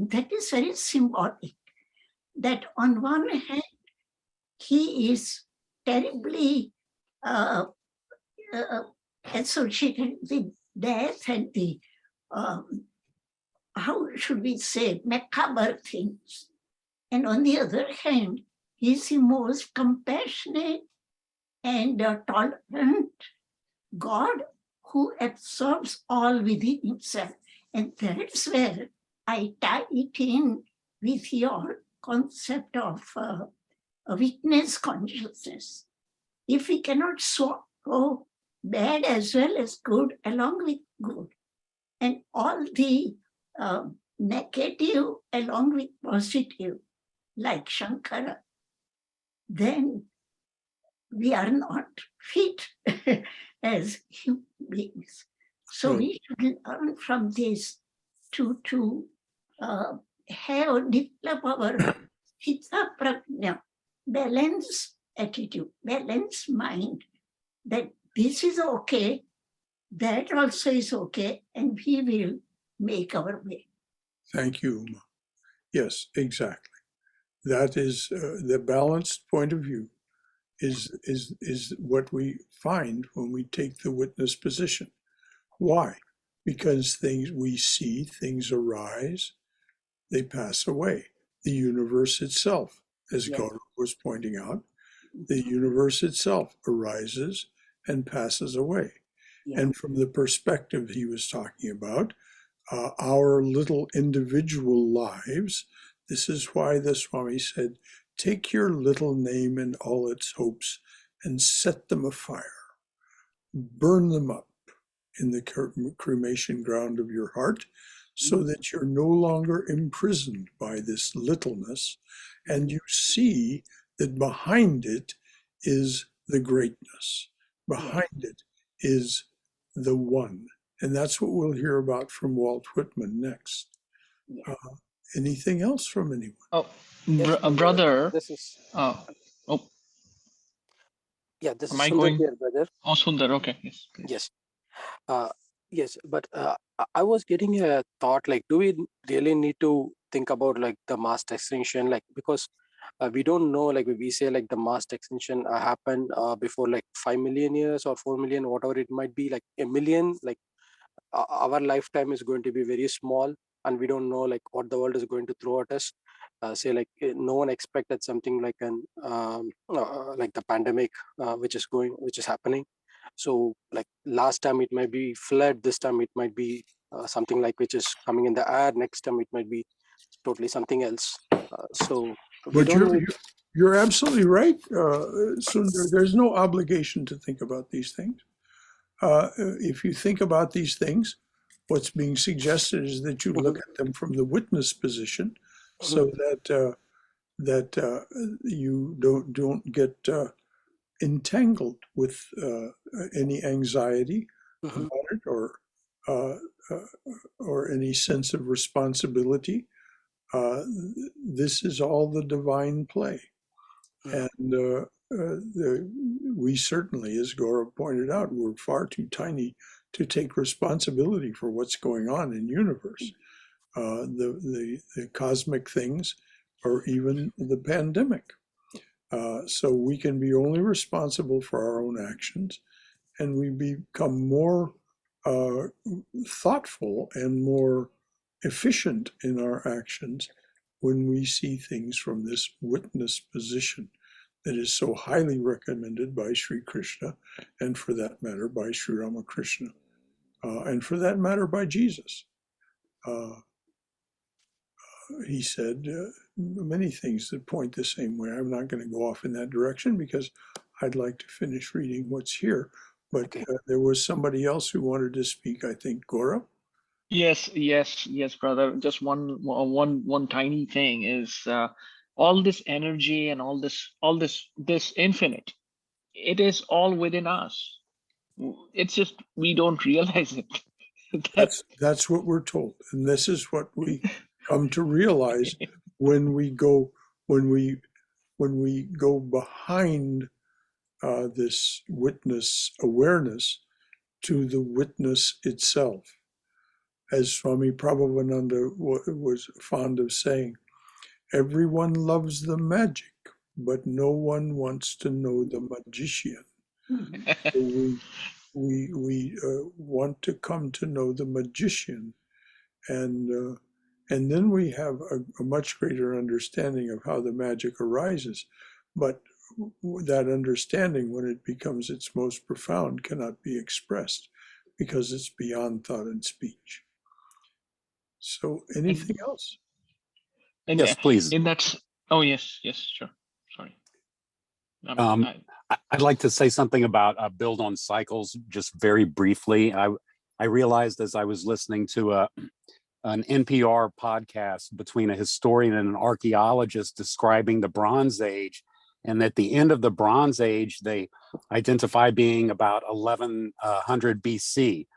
S4: That is very symbolic. That on one hand, he is terribly associated with death and the how should we say, macabre things. And on the other hand, he's the most compassionate and tolerant God who absorbs all within himself. And that's where I tie it in with your concept of a witness consciousness. If we cannot swallow bad as well as good along with good, and all the negative along with positive, like Shankara, then we are not fit as human beings. So we should learn from this to have develop our hita prajna, balanced attitude, balanced mind, that this is okay, that also is okay, and we will make our way.
S1: Thank you, Uma. Yes, exactly. That is the balanced point of view is what we find when we take the witness position. Why? Because we see things arise, they pass away. The universe itself, as
S4: Yes.
S1: Godward was pointing out, the universe itself arises and passes away.
S4: Yeah.
S1: And from the perspective he was talking about, our little individual lives, this is why the Swami said, take your little name and all its hopes and set them afire. Burn them up in the cremation ground of your heart so that you're no longer imprisoned by this littleness, and you see that behind it is the greatness. Behind it is the one. And that's what we'll hear about from Walt Whitman next.
S4: Yeah.
S1: Anything else from anyone?
S6: Oh,
S7: Yes,
S6: brother.
S7: This is
S6: Oh,
S7: this
S6: am
S7: is
S6: I
S7: Sundar
S6: going?
S7: here, brother.
S6: Oh, Sundar. Okay. Yes. Please.
S7: Yes. Yes, but I was getting a thought like, do we really need to think about like the mass extinction? Like, because we don't know, like we say like the mass extinction happened before like 5 million years or 4 million, whatever it might be, like a million, like our lifetime is going to be very small, and we don't know like what the world is going to throw at us. Say like no one expected something like an like the pandemic which is happening. So like last time it might be flood, this time it might be something like which is coming in the air, next time it might be totally something else. So we
S1: But
S7: don't know.
S1: you're absolutely right, Sundar. There's no obligation to think about these things. If you think about these things, what's being suggested is that you look at them from the witness position, so that you don't get entangled with any anxiety about it or any sense of responsibility. This is all the divine play, and we certainly, as Gaurav pointed out, we're far too tiny to take responsibility for what's going on in the universe. The cosmic things, or even the pandemic. So we can be only responsible for our own actions, and we become more thoughtful and more efficient in our actions when we see things from this witness position that is so highly recommended by Sri Krishna, and for that matter by Sri Ramakrishna, and for that matter by Jesus. He said many things that point the same way. I'm not going to go off in that direction because I'd like to finish reading what's here. But there was somebody else who wanted to speak, I think, Gaurav.
S6: Yes, brother. Just one tiny thing is all this energy and all this infinite. It is all within us. It's just we don't realize it.
S1: That's what we're told, and this is what we come to realize when we go behind this witness awareness to the witness itself. As Swami Prabhupada was fond of saying, everyone loves the magic, but no one wants to know the magician. So we want to come to know the magician, and And then we have a much greater understanding of how the magic arises. But that understanding, when it becomes its most profound, cannot be expressed because it's beyond thought and speech. So anything else?
S6: And
S8: Yes, please.
S6: in that, oh yes, yes, sure. Sorry.
S8: I'd like to say something about build on cycles, just very briefly. I realized as I was listening to an NPR podcast between a historian and an archaeologist describing the Bronze Age, and at the end of the Bronze Age, they identify being about 1100 BC.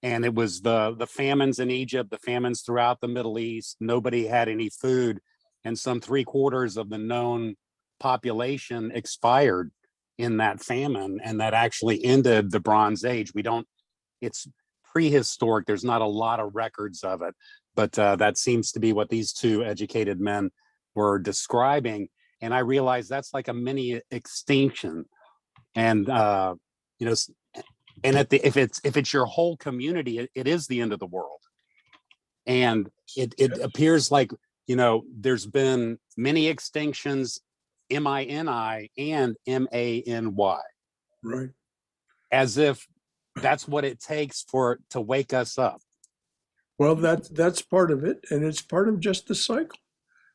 S8: And it was the famines in Egypt, the famines throughout the Middle East. Nobody had any food, and some 3/4 of the known population expired in that famine, and that actually ended the Bronze Age. It's prehistoric. There's not a lot of records of it, but that seems to be what these two educated men were describing. And I realized that's like a mini extinction. And you know, and if it's your whole community, it is the end of the world. And it appears like, there's been many extinctions, MINI and MANY,
S1: Right.
S8: as if that's what it takes to wake us up.
S1: Well, that's part of it, and it's part of just the cycle.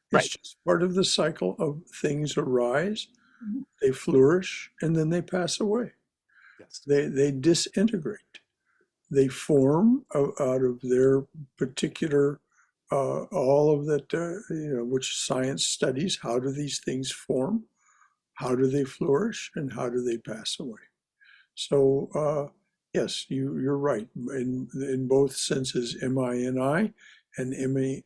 S1: It's
S8: Right.
S1: just part of the cycle of things arise, they flourish, and then they pass away.
S8: Yes.
S1: They disintegrate. They form out of their particular, all of that, which science studies. How do these things form? How do they flourish? And how do they pass away? So, yes, you're right. In both senses, MINI and MANY,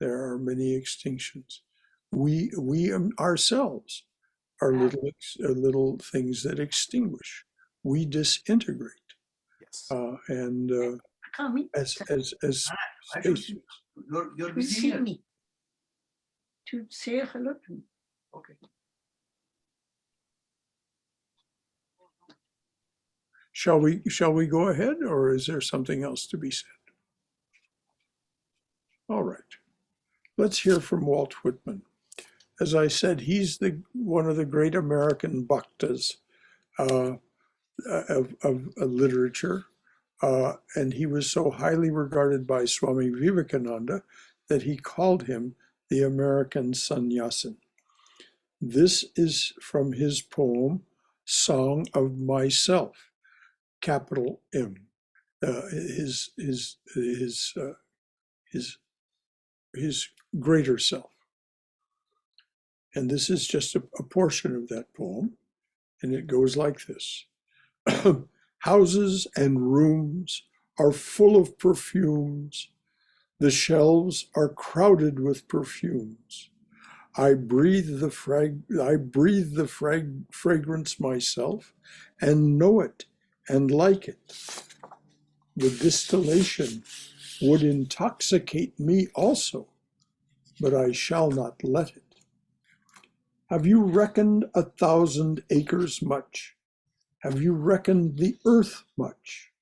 S1: there are many extinctions. We ourselves are little things that extinguish. We disintegrate.
S8: Yes.
S1: And as space.
S4: To see me, to say hello to me.
S2: Okay.
S1: Shall we go ahead, or is there something else to be said? All right. Let's hear from Walt Whitman. As I said, he's one of the great American bhaktas of literature, and he was so highly regarded by Swami Vivekananda that he called him the American Sannyasin. This is from his poem, Song of Myself, capital M, his greater self. And this is just a portion of that poem, and it goes like this. Houses and rooms are full of perfumes. The shelves are crowded with perfumes. I breathe the fragrance myself and know it and like it. The distillation would intoxicate me also, but I shall not let it. Have you reckoned 1,000 acres much? Have you reckoned the earth much?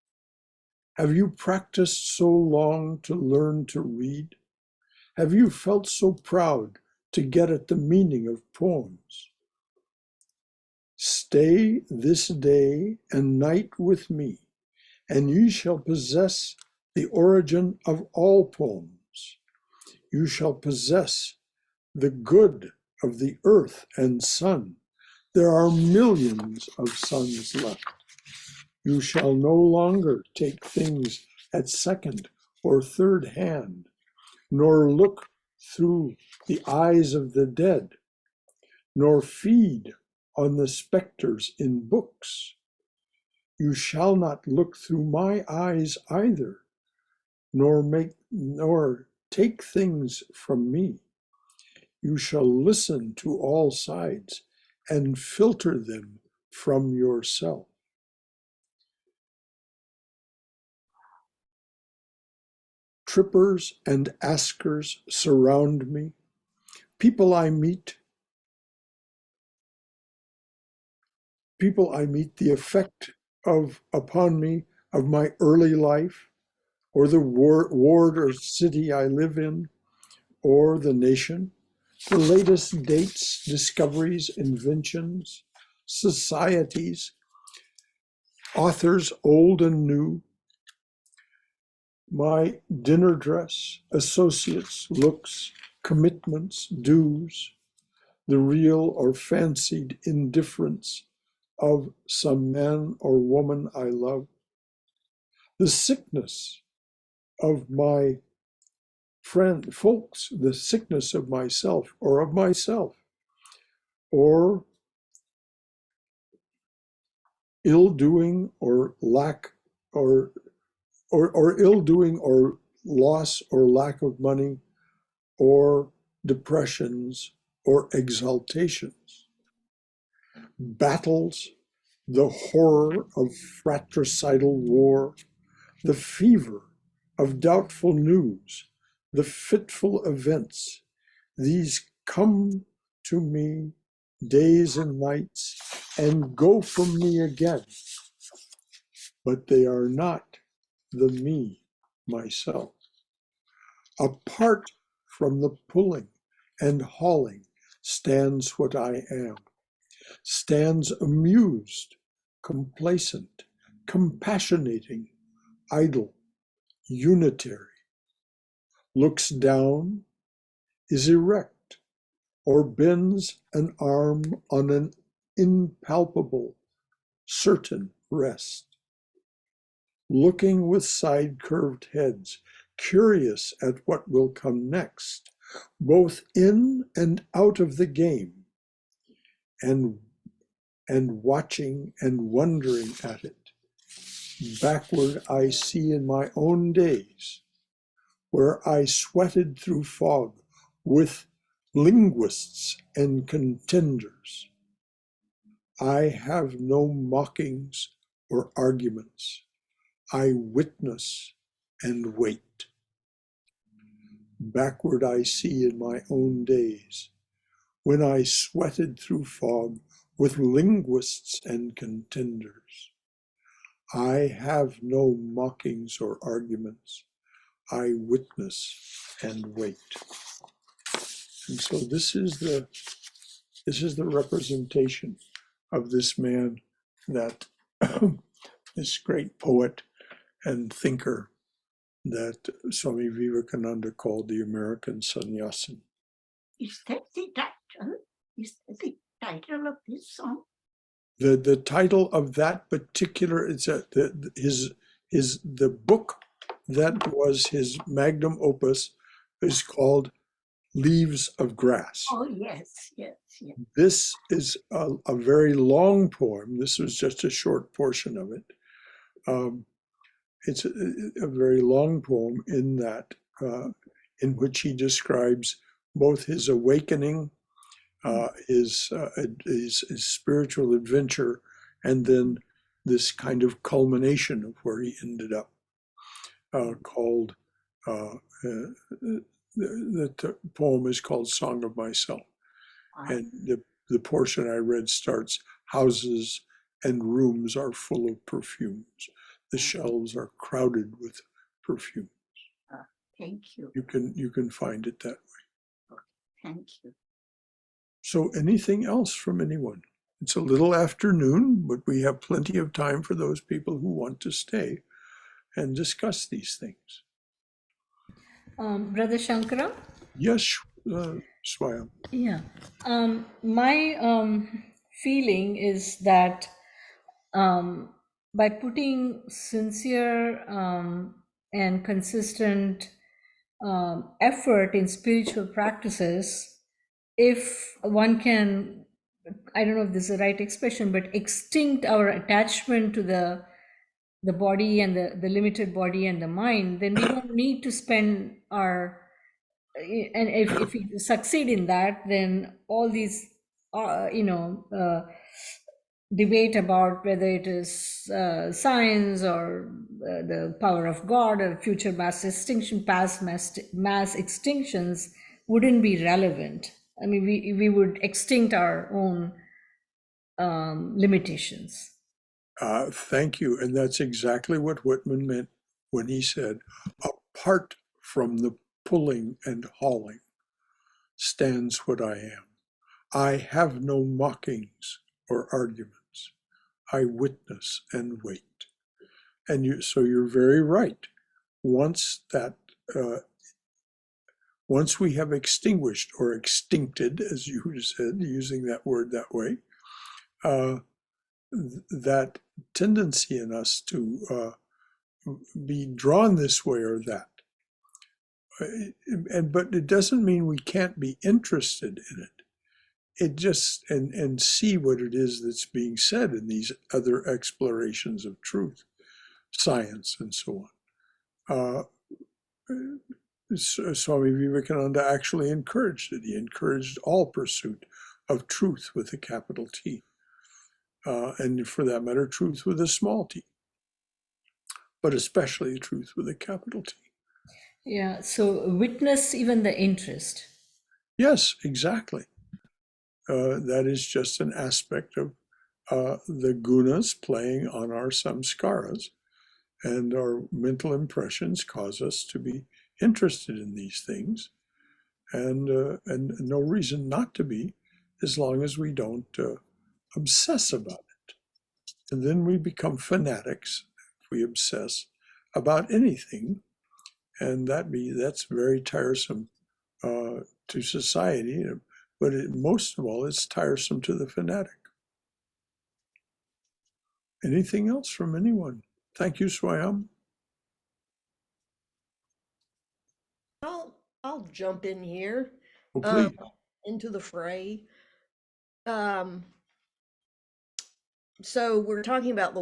S1: Have you practiced so long to learn to read? Have you felt so proud to get at the meaning of poems? Stay this day and night with me, and you shall possess the origin of all poems. You shall possess the good of the earth and sun. There are millions of suns left. You shall no longer take things at second or third hand, nor look through the eyes of the dead, nor feed on the specters in books. You shall not look through my eyes either, nor take things from me. You shall listen to all sides and filter them from yourself. Trippers and askers surround me. People I meet, the effect upon me of my early life, or the ward or city I live in, or the nation, the latest dates, discoveries, inventions, societies, authors old and new, my dinner dress, associates, looks, commitments, dues, the real or fancied indifference of some man or woman I love, the sickness of my friend, folks, the sickness of myself, or ill-doing or lack or ill-doing or loss or lack of money, or depressions or exaltations, battles, the horror of fratricidal war, the fever of doubtful news, the fitful events, these come to me days and nights and go from me again, but they are not the me, myself. Apart from the pulling and hauling stands what I am, stands amused, complacent, compassionating, idle, unitary, looks down, is erect, or bends an arm on an impalpable, certain rest, looking with side-curved heads, curious at what will come next, both in and out of the game, and watching and wondering at it. Backward I see in my own days, where I sweated through fog with linguists and contenders. I have no mockings or arguments. I witness and wait. Backward I see in my own days, when I sweated through fog with linguists and contenders. I have no mockings or arguments. I witness and wait. And so this is the representation of this man, that this great poet and thinker that Swami Vivekananda called the American sannyasin.
S4: Is that the title? Is that the title of this song?
S1: The title of that particular, it's the book that was his magnum opus is called Leaves of Grass.
S4: Oh, yes, yes, yes.
S1: This is a very long poem. This was just a short portion of it. It's a very long poem in that, in which he describes both his awakening, his spiritual adventure, and then this kind of culmination of where he ended up, called, the poem is called Song of Myself. And the portion I read starts, houses and rooms are full of perfumes. The shelves are crowded with perfume.
S4: Thank you.
S1: You can find it that way.
S4: Thank you.
S1: So anything else from anyone? It's a little afternoon, but we have plenty of time for those people who want to stay and discuss these things.
S9: Brother Shankara?
S1: Yes, Swayam.
S9: Yeah. My feeling is that by putting sincere and consistent effort in spiritual practices, if one can, I don't know if this is the right expression, but extinct our attachment to the body and the limited body and the mind, then we don't need to spend our, and if we succeed in that, then all these, debate about whether it is science or the power of God or future mass extinction, past mass extinctions wouldn't be relevant. I mean, we would extinct our own limitations.
S1: Thank you. And that's exactly what Whitman meant when he said, apart from the pulling and hauling stands what I am. I have no mockings or arguments. I witness and wait. And so you're very right. Once we have extinguished or extincted, as you said, using that word that way, that tendency in us to be drawn this way or that. But it doesn't mean we can't be interested in it. It just, and see what it is that's being said in these other explorations of truth, science, and so on. Swami Vivekananda actually encouraged it. He encouraged all pursuit of truth with a capital T. And for that matter, truth with a small t. But especially truth with a capital T.
S9: Yeah, so witness even the interest.
S1: Yes, exactly. That is just an aspect of the gunas playing on our samskaras, and our mental impressions cause us to be interested in these things, and no reason not to be, as long as we don't obsess about it. And then we become fanatics if we obsess about anything, and that's very tiresome to society. But most of all, it's tiresome to the fanatic. Anything else from anyone? Thank you, Swayam.
S10: I'll jump in here
S1: Oh, please.
S10: into the fray. So we're talking about the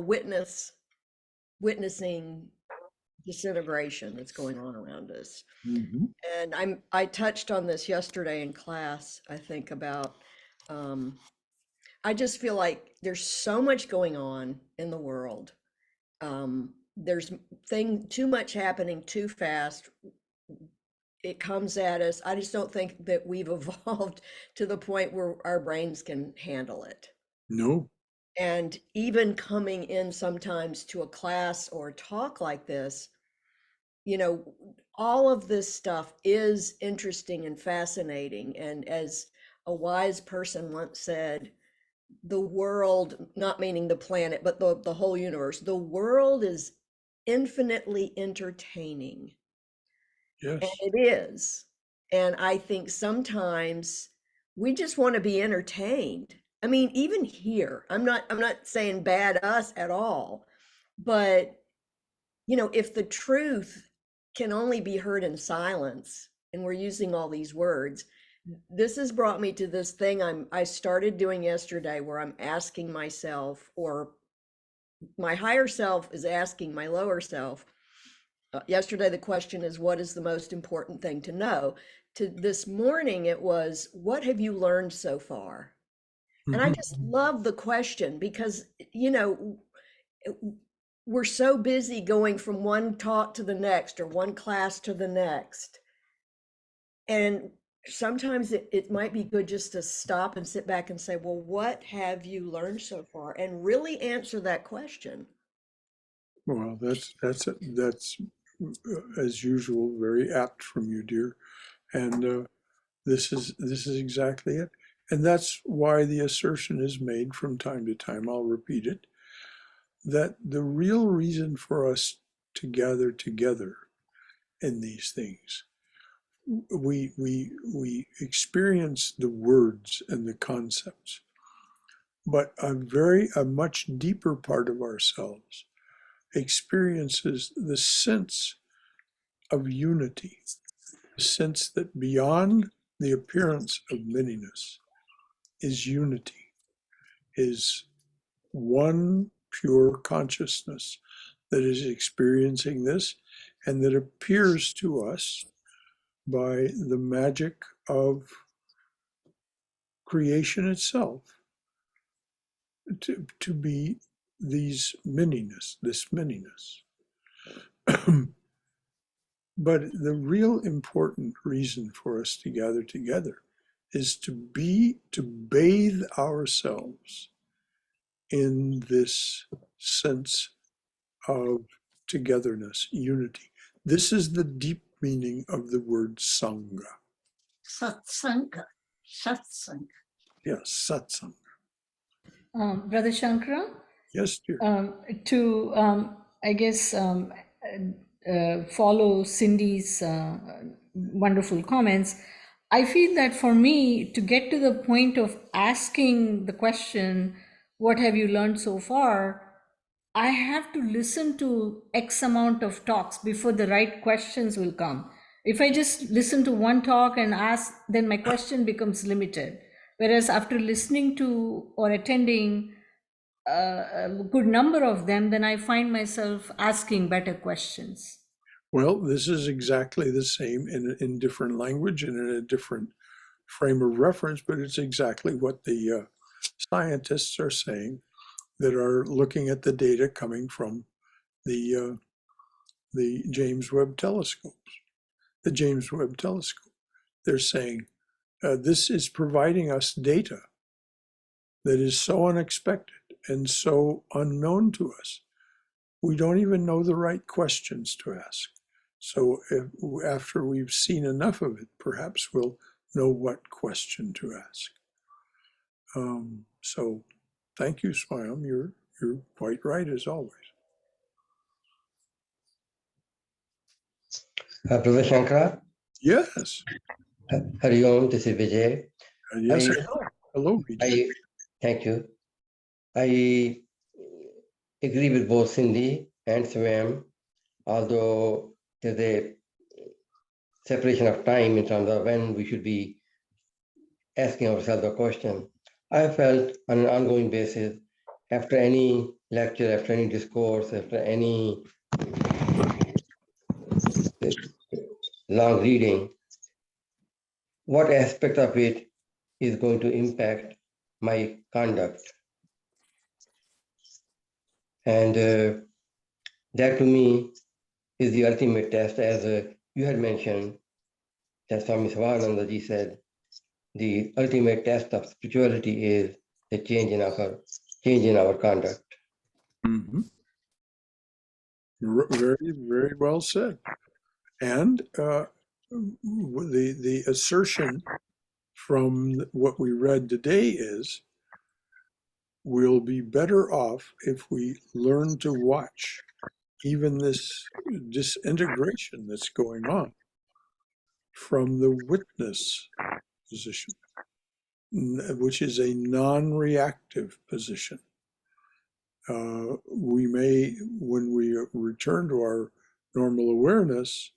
S10: witnessing disintegration that's going on around us.
S1: Mm-hmm.
S10: And I touched on this yesterday in class, I think, about I just feel like there's so much going on in the world. There's too much happening too fast. It comes at us. I just don't think that we've evolved to the point where our brains can handle it.
S1: No.
S10: And even coming in sometimes to a class or a talk like this, all of this stuff is interesting and fascinating. And as a wise person once said, the world, not meaning the planet, but the whole universe, the world is infinitely entertaining.
S1: Yes.
S10: And it is. And I think sometimes we just want to be entertained. I mean, even here, I'm not saying bad us at all, but if the truth can only be heard in silence, and we're using all these words, this has brought me to this thing I started doing yesterday, where I'm asking myself, or my higher self is asking my lower self. Yesterday, the question is, what is the most important thing to know? This morning, it was, what have you learned so far? And I just love the question, because, we're so busy going from one talk to the next, or one class to the next. And sometimes it might be good just to stop and sit back and say, well, what have you learned so far? And really answer that question.
S1: Well, that's as usual, very apt from you, dear. And this is exactly it. And that's why the assertion is made from time to time, I'll repeat it, that the real reason for us to gather together in these things, we experience the words and the concepts, but a much deeper part of ourselves experiences the sense of unity, the sense that beyond the appearance of manyness is unity, is one pure consciousness that is experiencing this, and that appears to us by the magic of creation itself to be this manyness. But the real important reason for us to gather together is to bathe ourselves in this sense of togetherness, unity. This is the deep meaning of the word Sangha.
S4: Satsanga. Satsanga.
S1: Yes, satsanga.
S9: Brother Shankara,
S1: Yes, dear.
S9: I guess, follow Cindy's wonderful comments, I feel that for me to get to the point of asking the question, what have you learned so far? I have to listen to X amount of talks before the right questions will come. If I just listen to one talk and ask, then my question becomes limited. Whereas after listening to or attending a good number of them, then I find myself asking better questions.
S1: Well, this is exactly the same in different language and in a different frame of reference, but it's exactly what the scientists are saying that are looking at the data coming from the James Webb telescopes. The James Webb telescope. They're saying this is providing us data that is so unexpected and so unknown to us. We don't even know the right questions to ask. So after we've seen enough of it, perhaps we'll know what question to ask. So thank you, Swayam. You're quite right as always.
S11: Brother Shankara,
S1: Yes.
S11: Hari Om, this is Vijay.
S1: Yes. Hello, Vijay.
S11: Thank you. I agree with both Cindy and Swam, although there's a separation of time in terms of when we should be asking ourselves the question. I felt on an ongoing basis, after any lecture, after any discourse, after any long reading, what aspect of it is going to impact my conduct. And that to me is the ultimate test, as you had mentioned, that Swami Sivanandaji said, the ultimate test of spirituality is the change in our conduct.
S1: Mm-hmm. Very, very well said. And the assertion from what we read today is we'll be better off if we learn to watch even this disintegration that's going on from the witness position, which is a non-reactive position. We may, when we return to our normal awareness,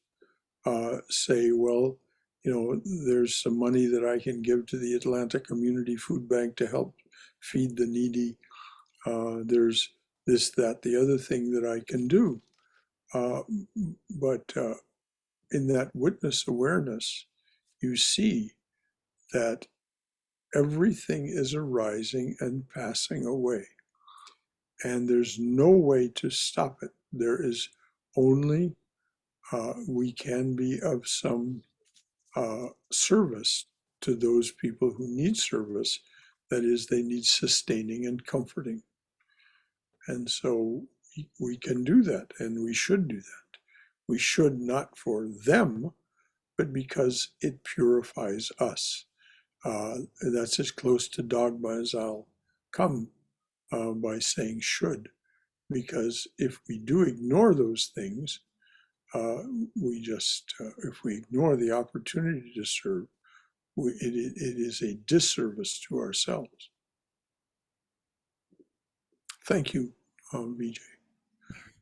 S1: say, well, there's some money that I can give to the Atlanta Community Food Bank to help feed the needy. There's this, that, the other thing that I can do. But in that witness awareness, you see that everything is arising and passing away. And there's no way to stop it. There is only, we can be of some service to those people who need service. That is, they need sustaining and comforting. And so we can do that, and we should do that. We should not for them, but because it purifies us. That's as close to dogma as I'll come by saying should, because if we do ignore those things, if we ignore the opportunity to serve, it is a disservice to ourselves. Thank you, Vijay.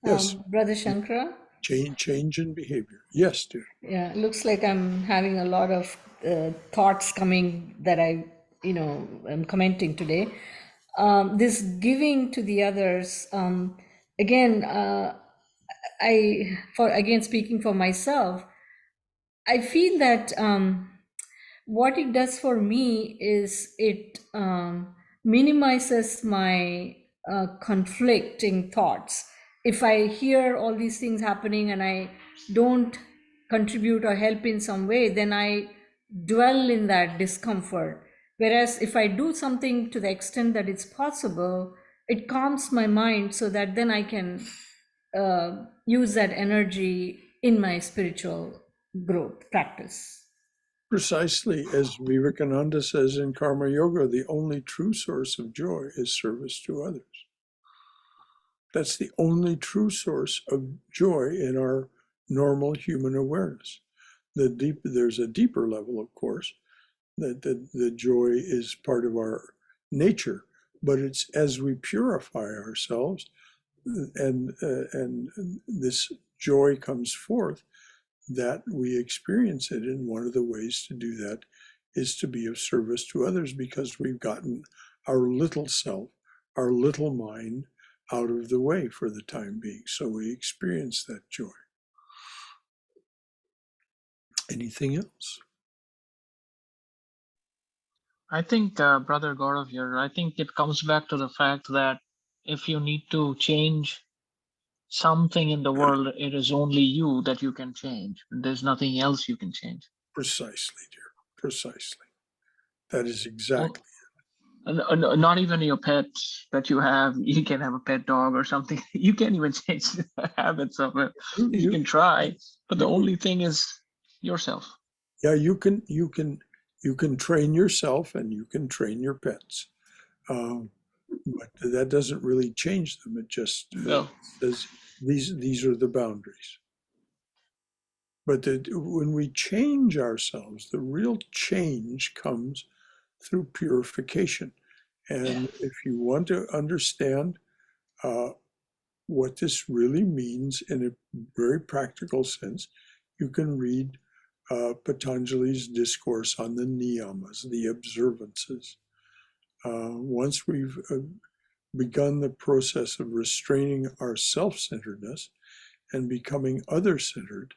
S1: Yes.
S9: Brother Shankara?
S1: Change in behavior. Yes, dear.
S9: Yeah, looks like I'm having a lot of thoughts coming that I'm commenting today. This giving to the others, again, speaking for myself, I feel that what it does for me is it minimizes my conflicting thoughts. If I hear all these things happening and I don't contribute or help in some way, then I dwell in that discomfort. Whereas if I do something to the extent that it's possible, it calms my mind so that then I can use that energy in my spiritual growth practice.
S1: Precisely as Vivekananda says in Karma Yoga, the only true source of joy is service to others. That's the only true source of joy in our normal human awareness. There's a deeper level, of course, that the joy is part of our nature, but it's as we purify ourselves and this joy comes forth that we experience it. And one of the ways to do that is to be of service to others, because we've gotten our little self, our little mind out of the way for the time being. So we experience that joy. Anything else?
S6: I think, Brother Gaurav here, I think it comes back to the fact that if you need to change something in the world, it is only you that you can change. There's nothing else you can change.
S1: Precisely, dear. Precisely. That is exactly.
S6: Not even your pet that you have. You can have a pet dog or something. You can't even change the habits of it. You can try, but the only thing is yourself.
S1: Yeah, you can train yourself and you can train your pets, but that doesn't really change them. It just says these are the boundaries. But when we change ourselves, the real change comes through purification. And if you want to understand what this really means in a very practical sense, you can read Patanjali's discourse on the niyamas, the observances. Once we've begun the process of restraining our self-centeredness and becoming other-centered,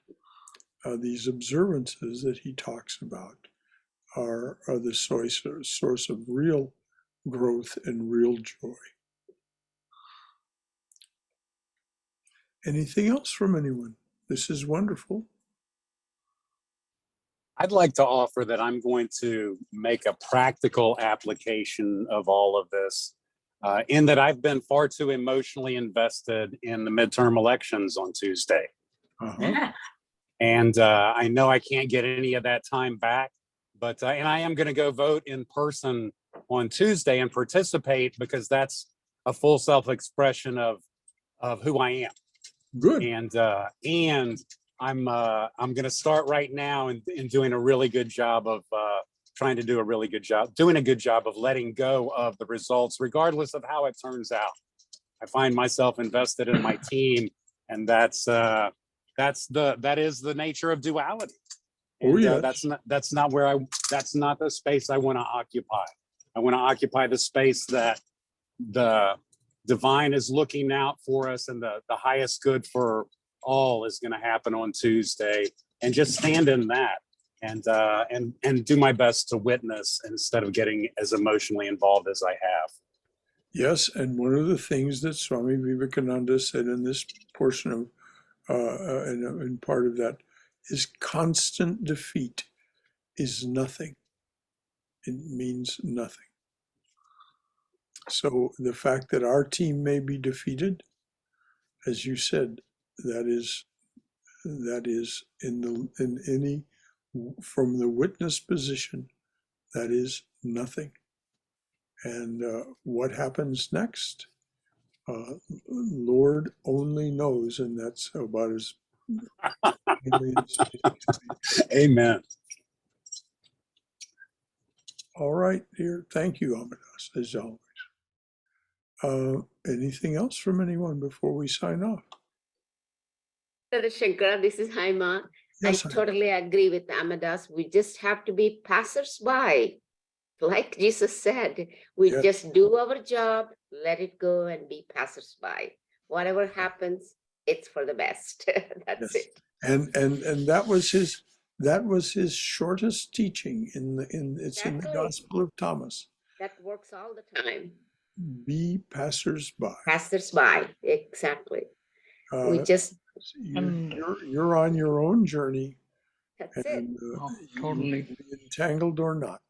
S1: these observances that he talks about are the source of real growth and real joy. Anything else from anyone? This is wonderful.
S8: I'd like to offer that I'm going to make a practical application of all of this, in that I've been far too emotionally invested in the midterm elections on Tuesday. And I know I can't get any of that time back, but and I am going to go vote in person on Tuesday and participate, because that's a full self-expression of who I am.
S1: Good.
S8: And I'm going to start right now in doing a really good job of doing a good job of letting go of the results, regardless of how it turns out. I find myself invested in my team, and that is the nature of duality. And that's not the space I want to occupy. I want to occupy the space that the divine is looking out for us, and the highest good for all is going to happen on Tuesday, and just stand in that and do my best to witness instead of getting as emotionally involved as I have.
S1: Yes, and one of the things that Swami Vivekananda said in this portion of and part of that is constant defeat is nothing. It means nothing. So the fact that our team may be defeated, as you said, that is from the witness position, that is nothing. And what happens next, Lord only knows, and that's about as
S8: Amen.
S1: All right, dear. Thank you, Amadas, as always. Anything else from anyone before we sign off?
S12: Brother Shankara, this is Haima.
S1: Yes,
S12: I totally agree with Amadas. We just have to be passers-by. Like Jesus said, we just do our job, let it go, and be passers-by. Whatever happens, it's for the best. That's it.
S1: And that was his shortest teaching in the Gospel of Thomas.
S12: That works all the time.
S1: Be passers-by.
S12: Passers-by, exactly.
S1: You're on your own journey.
S12: That's it.
S6: Totally.
S1: Entangled or not.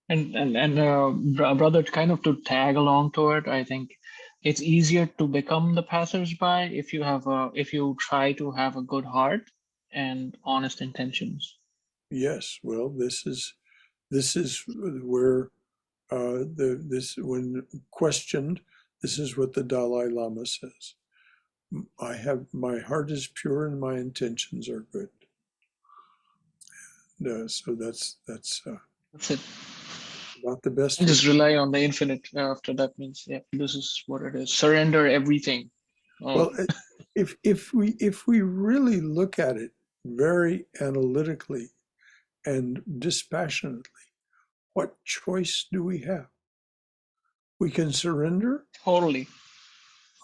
S6: And brother, kind of to tag along to it, I think it's easier to become the passersby if you try to have a good heart and honest intentions.
S1: Yes, well, this is where when questioned, this is what the Dalai Lama says. My heart is pure and my intentions are good. So that's
S6: That's it.
S1: about the best.
S6: And just rely on the infinite after that means, yeah, this is what it is. Surrender everything.
S1: Well, if we really look at it very analytically and dispassionately, what choice do we have? We can surrender.
S6: Totally.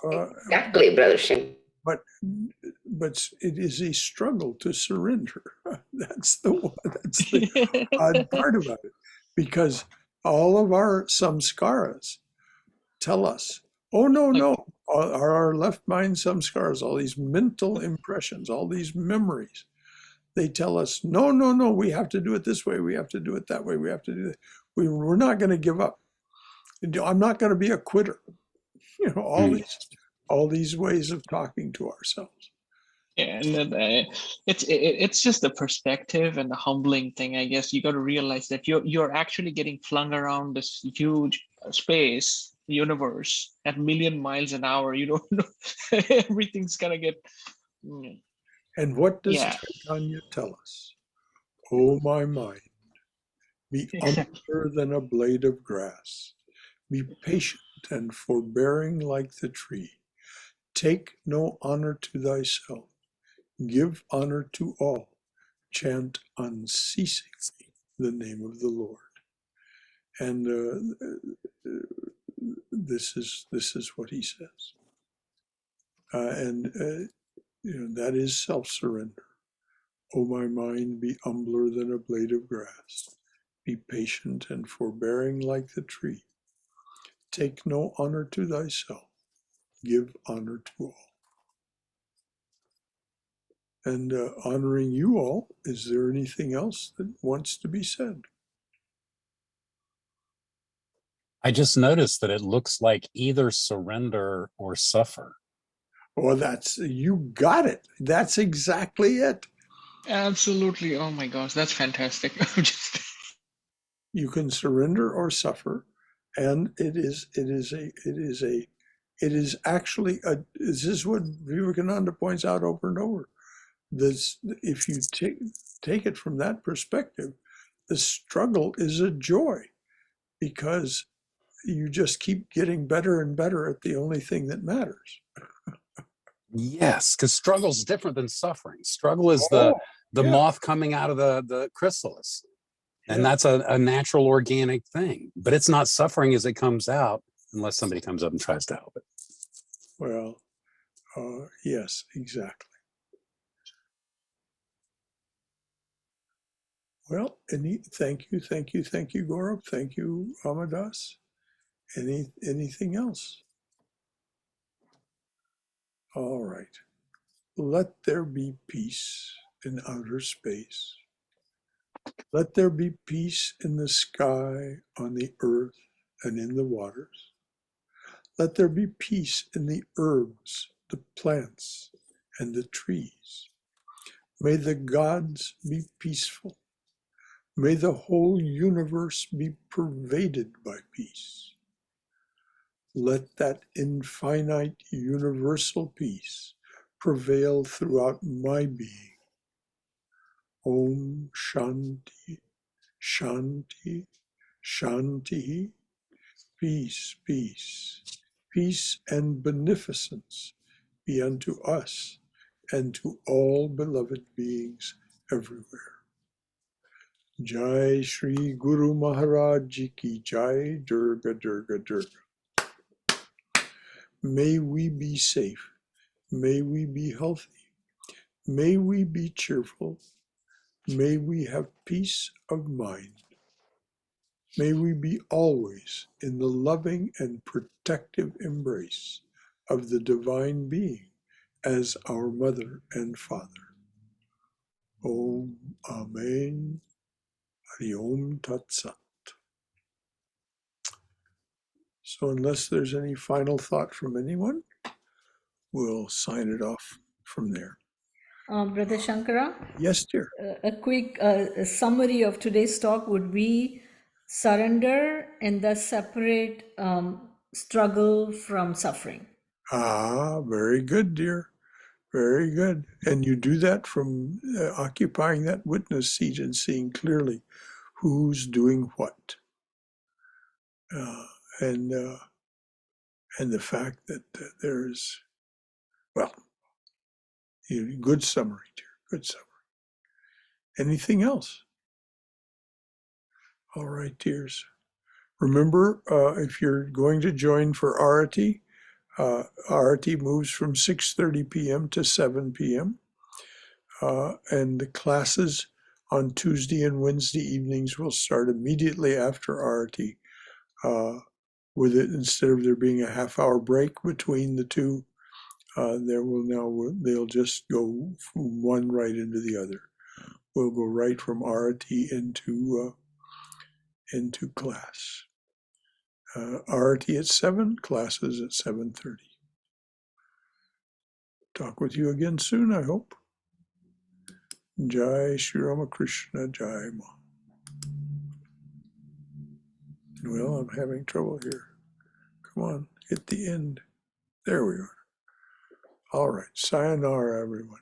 S12: Exactly, Brother Shin.
S1: But it is a struggle to surrender. That's the odd part about it, because all of our samskaras tell us, oh no, our left mind samskaras, all these mental impressions, all these memories, they tell us, no, we have to do it this way, we have to do it that way, we have to do it. We're not going to give up. I'm not going to be a quitter. All these ways of talking to ourselves.
S6: Yeah, and then, it's just the perspective and the humbling thing. I guess you got to realize that you're actually getting flung around this huge space universe at 1,000,000 miles an hour. You don't know everything's gonna get.
S1: And what does
S6: Yeah.
S1: Chaitanya tell us? Oh, my mind, be humbler than a blade of grass. Be patient and forbearing like the tree. Take no honor to thyself. Give honor to all. Chant unceasingly the name of the Lord. And this is what he says. That is self-surrender. O my mind, be humbler than a blade of grass. Be patient and forbearing like the tree. Take no honor to thyself. Give honor to all. And honoring you all, is there anything else that wants to be said?
S8: I just noticed that it looks like either surrender or suffer.
S1: Well, you got it. That's exactly it.
S6: Absolutely. Oh my gosh, that's fantastic.
S1: You can surrender or suffer, and it is actually this is what Vivekananda points out over and over. This, if you take it from that perspective, the struggle is a joy, because you just keep getting better and better at the only thing that matters.
S8: Yes, because struggle is different than suffering. Struggle is the moth coming out of the chrysalis. And that's a natural organic thing. But it's not suffering as it comes out unless somebody comes up and tries to help it.
S1: Well, yes, exactly. Well, thank you, Gaurav. Thank you, Amadas. Anything else? All right. Let there be peace in outer space. Let there be peace in the sky, on the earth, and in the waters. Let there be peace in the herbs, the plants, and the trees. May the gods be peaceful. May the whole universe be pervaded by peace. Let that infinite universal peace prevail throughout my being. Om Shanti, Shanti, Shanti. Peace, peace, peace and beneficence be unto us and to all beloved beings everywhere. Jai Shri Guru Maharaj Ji Ki Jai, Durga, Durga, Durga. May we be safe. May we be healthy. May we be cheerful. May we have peace of mind. May we be always in the loving and protective embrace of the Divine Being as our Mother and Father. Om Amen. Hari Om Tat Sat. So unless there's any final thought from anyone, we'll sign it off from there.
S9: Brother Shankara,
S1: Yes, dear.
S9: a quick summary of today's talk would be surrender and thus separate struggle from suffering.
S1: Ah, very good, dear. Very good. And you do that from occupying that witness seat and seeing clearly who's doing what. And the fact that there's, well, good summary, dear. Good summary. Anything else? All right, dears. Remember, if you're going to join for Arati, Arati moves from 6:30 p.m. to 7 p.m. And the classes on Tuesday and Wednesday evenings will start immediately after Arati. With it, instead of there being a half-hour break between the two, they'll just go from one right into the other. We'll go right from Arati into class. Arati at 7, classes at 7:30. Talk with you again soon, I hope. Jai Shri Ramakrishna Jai Ma. Well, I'm having trouble here. Come on, hit the end. There we are. All right, sayonara, everyone.